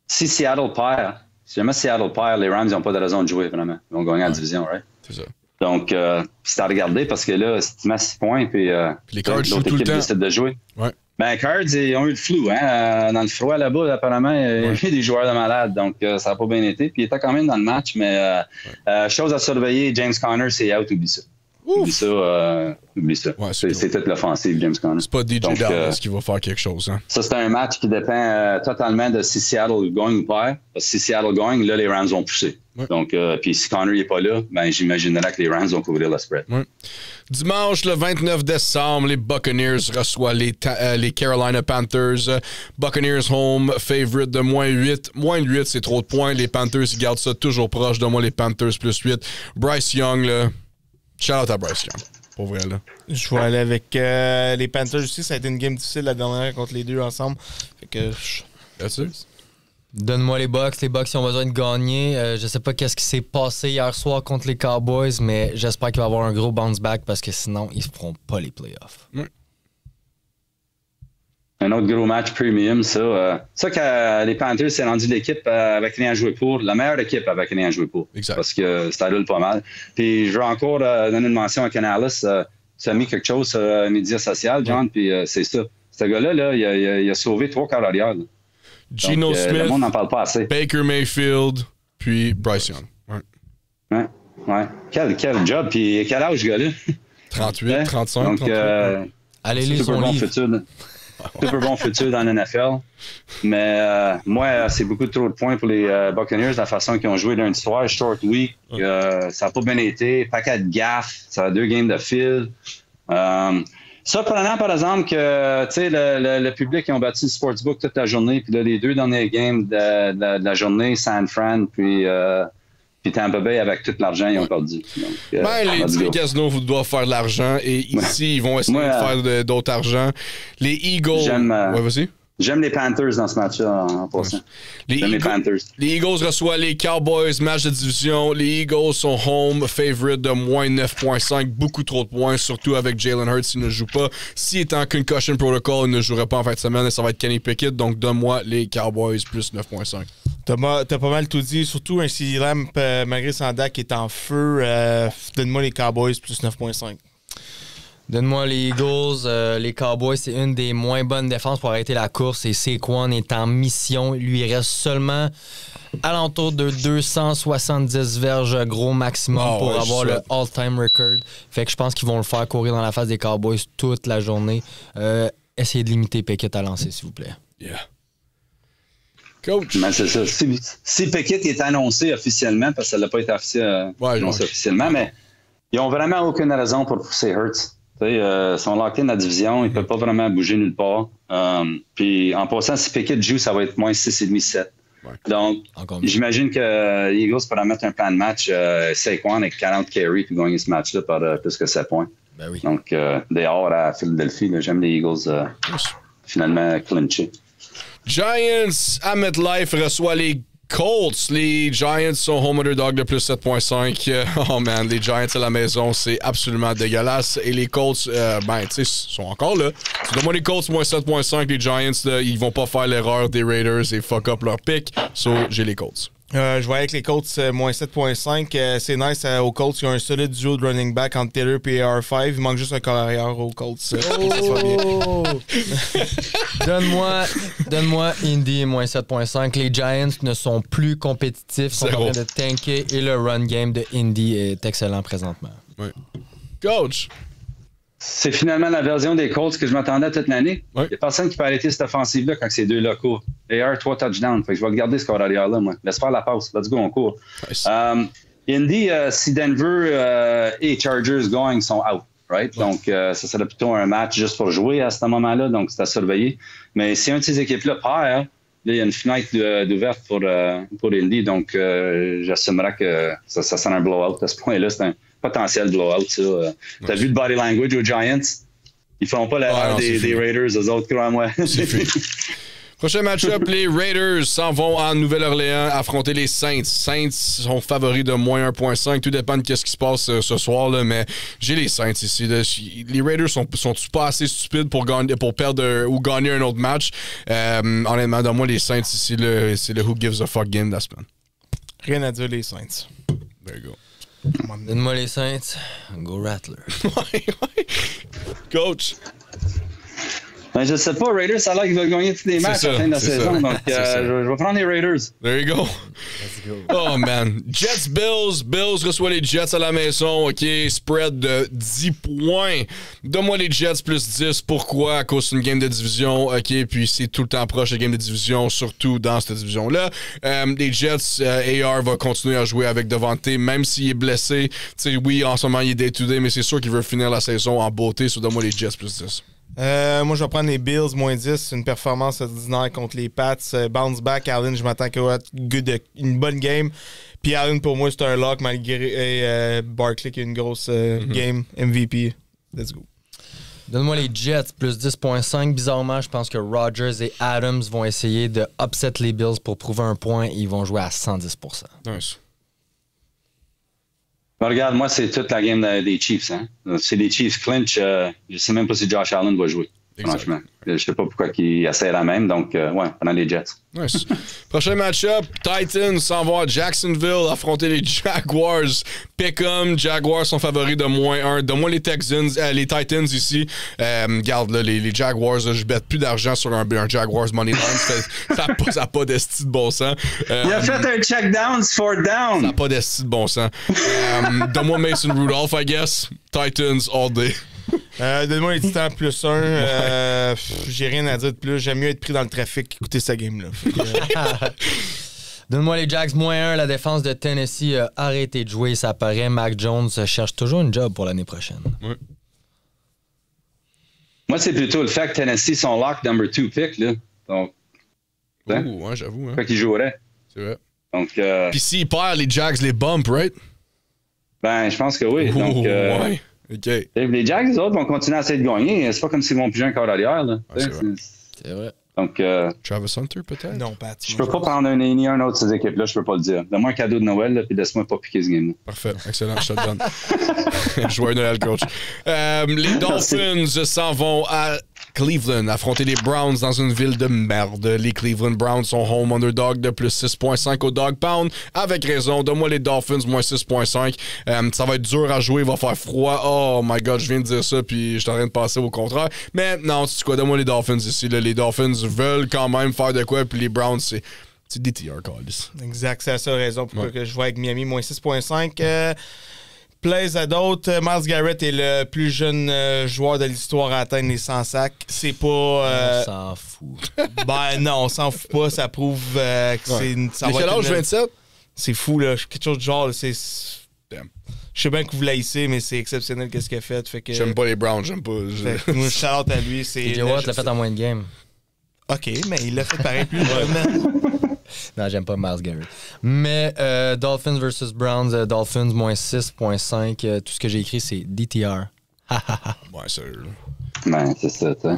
si Seattle perd, si jamais Seattle perd, les Rams n'ont pas de raison de jouer, vraiment. Ils vont gagner la division, right?
C'est ça.
Donc, c'est à regarder parce que là, si tu mets 6 points, puis
les Cards jouent tout le temps.
Décide de jouer.
Ouais.
Ben, Cards, ils ont eu le flou. Hein? Dans le froid là-bas, apparemment, il y a eu des joueurs de malades. Donc, ça n'a pas bien été. Puis, il était quand même dans le match. Mais chose à surveiller, James Conner, c'est out, oublie ça. Oublie ça. Ouais, c'est toute l'offensive, James Conner.
C'est pas DJ Dallas qui va faire quelque chose. Hein?
Ça, c'est un match qui dépend totalement de si Seattle gagne ou perd. Parce que si Seattle gagne, là, les Rams vont pousser. Ouais. Donc, puis si Conner n'est pas là, ben, j'imaginerais que les Rams vont couvrir le spread.
Ouais. Dimanche, le 29 décembre, les Buccaneers reçoivent les Carolina Panthers. Buccaneers home, favorite de -8. -8, c'est trop de points. Les Panthers, ils gardent ça toujours proche de moi, les Panthers +8. Bryce Young, là. Shout out à Bryce Young. Pour vrai, là.
Je vais aller avec les Panthers aussi. Ça a été une game difficile la dernière contre les deux ensemble. Fait que.
Là-dessus?
Donne-moi les Bucks. Les Bucks, ils ont besoin de gagner. Je sais pas qu'est-ce qui s'est passé hier soir contre les Cowboys, mais j'espère qu'il va y avoir un gros bounce back parce que sinon, ils ne feront pas les playoffs.
Un autre gros match premium, ça. Ça que les Panthers s'est rendu l'équipe avec rien à jouer pour. La meilleure équipe avec rien à jouer pour.
Exact.
Parce que ça roule pas mal. Puis je veux encore donner une mention à Canales. Ça a mis quelque chose sur les médias sociaux, John, puis c'est ça. Ce gars-là, là, il a sauvé 3 quarts arrière.
Gino Smith,
le monde n'en parle pas assez.
Baker Mayfield, puis Bryce Young.
Ouais. Quel job. Puis quel âge, ce gars-là?
38, 35,
donc,
38.
Allez lire son livre.
Super bon futur dans la NFL. Mais moi, c'est beaucoup trop de points pour les Buccaneers, la façon qu'ils ont joué lundi soir, short week. Ça n'a pas bien été. Paquet de gaffes. Ça a 2 games de fil. Surprenant, par exemple, que le public, ils ont battu le Sportsbook toute la journée. Puis là, les 2 derniers games de la journée, San Fran, puis Tampa Bay, avec tout l'argent, ils ont perdu. Donc,
les casinos doivent faire de l'argent. Et ici, ils vont essayer de faire d'autres argent. Les Eagles... vas-y.
J'aime les Panthers dans ce match-là, en passant. J'aime les Panthers.
Les Eagles reçoivent les Cowboys, match de division. Les Eagles sont home, favorite de -9.5. Beaucoup trop de points, surtout avec Jalen Hurts s'il ne joue pas. S'il est en concussion protocol, il ne jouerait pas en fin de semaine et ça va être Kenny Pickett. Donc, donne-moi les Cowboys +9.5.
T'as pas mal tout dit. Surtout un CD Lamb, malgré Sandak qui est en feu. Donne-moi les Cowboys +9.5.
Donne-moi les Eagles. Les Cowboys, c'est une des moins bonnes défenses pour arrêter la course. Et Saquon est en mission. Lui, il reste seulement alentour de 270 verges gros maximum pour avoir le all-time record. Fait que je pense qu'ils vont le faire courir dans la face des Cowboys toute la journée. Essayez de limiter Pickett à lancer, s'il vous plaît.
Yeah. Coach.
Ben, c'est ça. Si Pickett est annoncé officiellement, parce que ça n'a pas été annoncé officiellement, mais ils n'ont vraiment aucune raison pour pousser Hurts. Ils sont lockés dans la division, ils ne peuvent pas vraiment bouger nulle part. Puis en passant, si Pickett joue, ça va être -6,5-7. Ouais. Donc, j'imagine que les Eagles pourraient mettre un plan de match Saquon avec 40 carry puis gagner ce match-là par plus que 7 points.
Ben oui.
Donc, dehors à Philadelphie, j'aime les Eagles finalement clincher.
Giants à MetLife reçoit les Colts. Les Giants sont home underdog de +7.5. Oh man, les Giants à la maison, c'est absolument dégueulasse. Et les Colts, tu sais, sont encore là. Donne-moi les Colts -7.5. Les Giants, là, ils vont pas faire l'erreur des Raiders et fuck up leur pick. So, j'ai les Colts.
Je vais avec les Colts -7.5. C'est nice aux Colts. Ils ont un solide duo de running back entre Taylor et AR5. Il manque juste un corps arrière aux Colts.
Donne-moi Indy -7.5. Les Giants ne sont plus compétitifs. Ils sont en train de tanker et le run game de Indy est excellent présentement.
Oui. Coach!
C'est finalement la version des Colts que je m'attendais toute l'année. Il n'y a personne qui peut arrêter cette offensive-là quand c'est 2 locaux. AR, 3 touchdowns. Fait que je vais regarder ce corps arrière-là, moi. Laisse faire la passe. Let's go, on court. Nice. Indy, si Denver et Chargers gagnent, sont out. Right? Ouais. Donc, ça serait plutôt un match juste pour jouer à ce moment-là. Donc, c'est à surveiller. Mais si une de ces équipes-là perd, là, il y a une fenêtre d'ouverte pour Indy. Donc, j'assumerais que ça sera un blowout à ce point-là. C'est un potentiel blowout, ça. T'as vu le body language aux Giants? Ils feront pas l'erreur des Raiders, eux autres, crois-moi.
Prochain match-up, les Raiders s'en vont en Nouvelle-Orléans affronter les Saints. Saints sont favoris de -1.5. Tout dépend de ce qui se passe ce soir, là, mais j'ai les Saints ici. Là. Les Raiders sont pas assez stupides pour perdre ou gagner un autre match. Honnêtement, dans moi, les Saints ici, c'est le who gives a fuck game de la semaine.
Rien à dire, les Saints.
There you go.
Donne-moi les Saints. Go Rattler.
Coach.
Ben, je sais pas, Raiders, ça a l'air qu'ils veulent gagner tous les matchs à la fin de la saison. Donc, je vais prendre les Raiders.
There you go.
Let's go.
Oh, man. Jets-Bills. Bills reçoit les Jets à la maison. OK, spread de 10 points. Donne-moi les Jets plus 10. Pourquoi? À cause d'une game de division. OK, puis c'est tout le temps proche de game de division, surtout dans cette division-là. Les Jets, AR va continuer à jouer avec Devante, même s'il est blessé. Tu sais, oui, en ce moment, il est day-to-day, mais c'est sûr qu'il veut finir la saison en beauté. So, donne-moi les Jets plus 10.
Moi, je vais prendre les Bills, moins 10. C'est une performance ordinaire contre les Pats. Bounce back, Allen, je m'attends qu'il va être une bonne game. Puis Allen, pour moi, c'est un lock, malgré Barkley qui a une grosse game. MVP. Let's go.
Donne-moi les Jets, plus 10.5. Bizarrement, je pense que Rodgers et Adams vont essayer de upset les Bills pour prouver un point. Ils vont jouer à 110%.
Nice.
Ben, regarde, moi, c'est toute la game des Chiefs. Hein? C'est les Chiefs clinch. Je sais même pas si Josh Allen va jouer.
Exact.
Franchement. Je sais pas pourquoi il essaie la même. Donc, ouais, pendant les Jets.
Nice. Prochain match-up, Titans s'en vont à Jacksonville affronter les Jaguars. Pick'em, Jaguars sont favoris de -1. Donne-moi les les Titans ici. Garde, là, les Jaguars, là, je bête plus d'argent sur un Jaguars money line. Ça n'a pas d'esti de bon sens.
Il a fait un check down, 4 down.
Ça n'a pas d'esti de bon sens. Donne-moi Mason Rudolph, I guess. Titans all day.
Donne-moi les Titans plus 1. J'ai rien à dire de plus. J'aime mieux être pris dans le trafic qu'écouter cette game-là.
Donne-moi les Jags, -1. La défense de Tennessee a arrêté de jouer, ça paraît. Mac Jones cherche toujours une job pour l'année prochaine.
Ouais.
Moi, c'est plutôt le fait que Tennessee sont lock number 2 pick. Là. Donc, hein?
Ouais, j'avoue. Hein.
Fait qu'ils joueraient.
C'est vrai.
Donc,
Puis s'ils perdent, les Jags les bump, right?
ben, je pense que oui. Donc,
ouais. OK.
les Jags, les autres, vont continuer à essayer de gagner. C'est pas comme s'ils vont plus jouer un corps arrière. Là.
c'est vrai.
C'est vrai.
Donc,
Travis Hunter, peut-être?
Non, Pat.
je peux pas prendre ni un autre de ces équipes-là, je peux pas le dire. Donne-moi un cadeau de Noël, là, puis laisse-moi pas piquer ce game-là.
Parfait. Excellent. Je te le donne. Joyeux Noël, coach. Les Dolphins s'en vont à Cleveland affronter les Browns dans une ville de merde. Les Cleveland Browns sont home underdog de plus 6.5 au dog pound. Avec raison. Donne-moi les Dolphins, moins 6.5. Ça va être dur à jouer. Il va faire froid. Oh my God, je viens de dire ça, puis je suis en train de passer au contraire. Mais non, tu sais quoi, donne-moi les Dolphins ici. Là. Les Dolphins veulent quand même faire de quoi, puis les Browns, c'est DTR, Callis.
Exact, c'est la seule raison pourquoi que je vois avec Miami, moins 6.5. Plaise à d'autres. Myles Garrett est le plus jeune joueur de l'histoire à atteindre les 100 sacs. C'est pas...
On s'en fout.
Ben non, on s'en fout pas. Ça prouve que c'est... Ça va
quel
être
âge, 27?
C'est fou, là. Quelque chose de genre... C'est... Je sais bien que vous l'haïssez, mais c'est exceptionnel qu'est-ce qu'il a fait. Fait que...
J'aime pas les Browns, j'aime pas.
Fait que moi, shout-out à lui.
TJ Watt l'a fait en moins de game.
OK, mais il l'a fait pareil plus jeune.
Non, j'aime pas Myles Garrett. Mais Dolphins versus Browns, Dolphins, moins 6.5. Tout ce que j'ai écrit, c'est DTR.
Ouais, sérieux.
Ben, c'est ça, tu sais.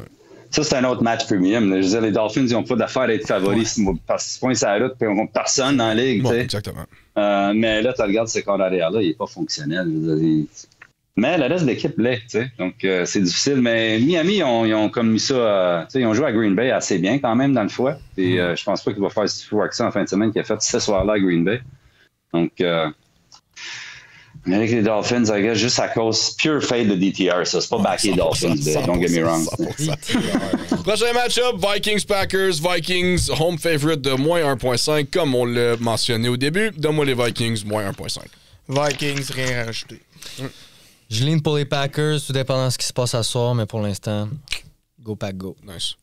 Ça, c'est un autre match premium. Là. Je veux dire, les Dolphins, ils n'ont pas d'affaire à être favoris. Parce qu'ils se pointent sur la route et ils n'ont personne dans la ligue.
Bon,
tu sais.
exactement.
Mais là, tu regardes ce corps arrière-là, il n'est pas fonctionnel. Je veux dire, mais le reste de l'équipe l'est, tu sais. Donc, c'est difficile. Mais Miami, ils ont comme mis ça... tu sais, ils ont joué à Green Bay assez bien quand même dans le foie. Et je pense pas qu'il va faire si fou que ça en fin de semaine qu'il a fait ce soir-là à Green Bay. Donc, mais avec les Dolphins, I guess, juste à cause pure fade de DTR, ça. C'est pas backé Dolphins, don't get me wrong.
100%. Prochain match-up, Vikings-Packers. Vikings, home favorite de moins 1.5, comme on l'a mentionné au début. Donne-moi les Vikings, moins 1.5.
Vikings, rien à rajouter.
Je ligne pour les Packers, tout dépendant de ce qui se passe à soir, mais pour l'instant, go Pack, go.
Nice.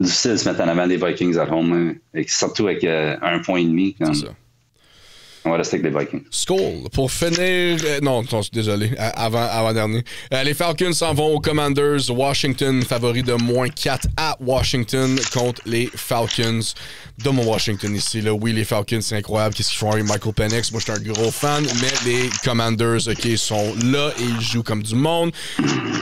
Difficile de se mettre en avant des Vikings à home, hein, et surtout avec 1,5 point. Comme...
C'est ça.
On va rester avec les Vikings.
Skull, pour finir... non, désolé, avant-dernier. Les Falcons s'en vont aux Commanders. Washington, favori de moins 4 à Washington contre les Falcons. De mon Washington ici, là. Oui, les Falcons, c'est incroyable. Qu'est-ce qu'ils font avec Michael Penix? Moi, je suis un gros fan, mais les Commanders, OK, sont là et ils jouent comme du monde.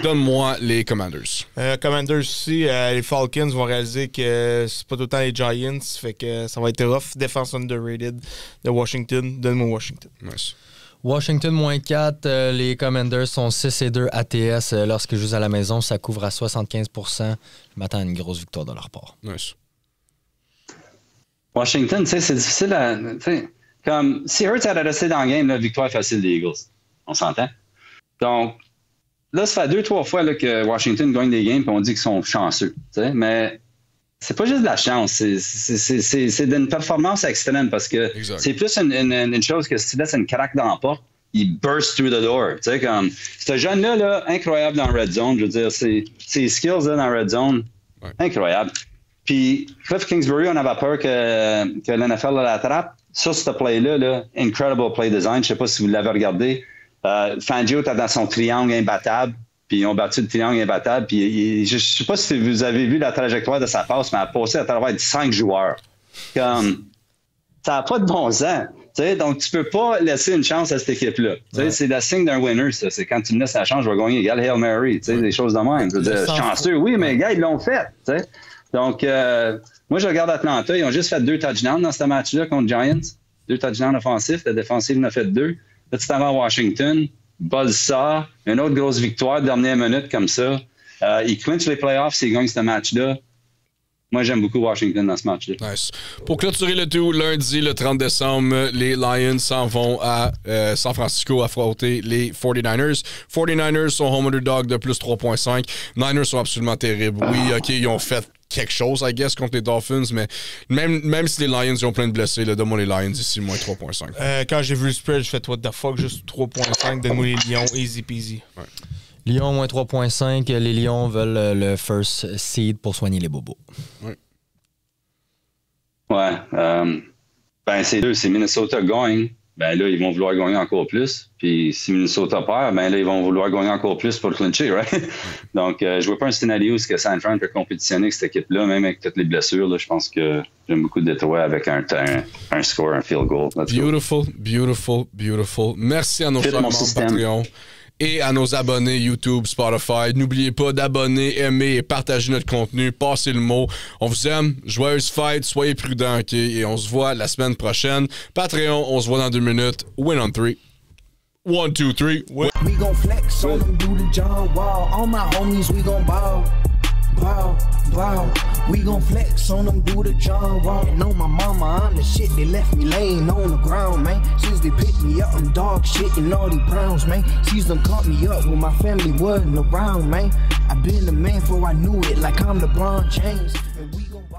Donne-moi les Commanders.
Commanders aussi, les Falcons vont réaliser que c'est pas tout le temps les Giants, fait que ça va être rough. Défense underrated de Washington. Donne-moi Washington.
Nice.
Washington, moins 4. Les Commanders sont 6-2 ATS. Lorsqu'ils jouent à la maison, ça couvre à 75%. Je m'attends à une grosse victoire de leur part.
Nice.
Washington, tu sais, c'est difficile à... Comme, si Hurts avait resté dans le game, la victoire facile des Eagles. On s'entend? Donc, là, ça fait 2-3 fois là, que Washington gagne des games et on dit qu'ils sont chanceux. Mais c'est pas juste de la chance, c'est d'une performance extrême parce que c'est plus une chose que si tu laisses une craque dans la porte, il burst through the door. Tu sais, comme, ce jeune-là, là, incroyable dans Red Zone, je veux dire, ses skills là, dans Red Zone, incroyable. Puis Cliff Kingsbury, on avait peur que l'NFL l'attrape. Sur ce play-là, là, incredible play design, je sais pas si vous l'avez regardé. Fangio était dans son triangle imbattable. Puis ils ont battu le triangle imbattable. Puis je ne sais pas si vous avez vu la trajectoire de sa passe, mais elle a passé à travers 5 joueurs. Comme, ça n'a pas de bon sens. Donc, tu ne peux pas laisser une chance à cette équipe-là. C'est le signe d'un winner, ça. C'est quand tu me laisses la chance, je vais gagner. Égal Hail Mary, des choses de même. Chanceux, oui, mais les gars, ils l'ont fait. T'sais. Donc, moi, je regarde Atlanta. Ils ont juste fait 2 touchdowns dans ce match-là contre Giants. 2 touchdowns offensifs. La défensive en a fait 2. Là, tu t'en vas à Washington. Buzz ça, une autre grosse victoire, dernière minute comme ça. Ils clinchent les playoffs s'ils gagnent ce match-là. Moi, j'aime beaucoup Washington dans ce match-là.
Nice. Pour clôturer le tout, lundi, le 30 décembre, les Lions s'en vont à San Francisco affronter les 49ers. 49ers sont home underdog de plus 3.5. Niners sont absolument terribles. Oui, OK, ils ont fait quelque chose, I guess, contre les Dolphins, mais même si les Lions ils ont plein de blessés, là, donne-moi les Lions ici, moins 3.5.
Quand j'ai vu le spread, j'ai fait what the fuck, juste 3.5, donne-moi les Lions, easy peasy.
Ouais.
Lyon, moins 3.5. Les Lions veulent le first seed pour soigner les bobos.
Ouais. Ben, c'est deux. Si Minnesota gagne, ben là, ils vont vouloir gagner encore plus. Puis si Minnesota perd, ben là, ils vont vouloir gagner encore plus pour clincher, right? Donc, je ne vois pas un scénario où San Fran peut compétitionner avec cette équipe-là, même avec toutes les blessures. Là, je pense que j'aime beaucoup Detroit avec un score, un field goal.
Beautiful, beautiful, beautiful. Merci à nos chers membres Patreon et à nos abonnés YouTube, Spotify. N'oubliez pas d'abonner, aimer et partager notre contenu. Passez le mot. On vous aime. Joyeuse fête. Soyez prudents, OK? Et on se voit la semaine prochaine. Patreon, on se voit dans 2 minutes. Win on 3. 1, 2, 3.
We gon' flex on them, do the John Wall. All my homies, we gon' ball. Ball, ball. We gon' flex on them, do the John Wall. And on my mama, I'm the shit. They left me laying on the ground, man. Since they picked me up, I'm dog shit and all these Browns, man. Sees them caught me up when my family wasn't around, man. I been the man before I knew it, like I'm LeBron James.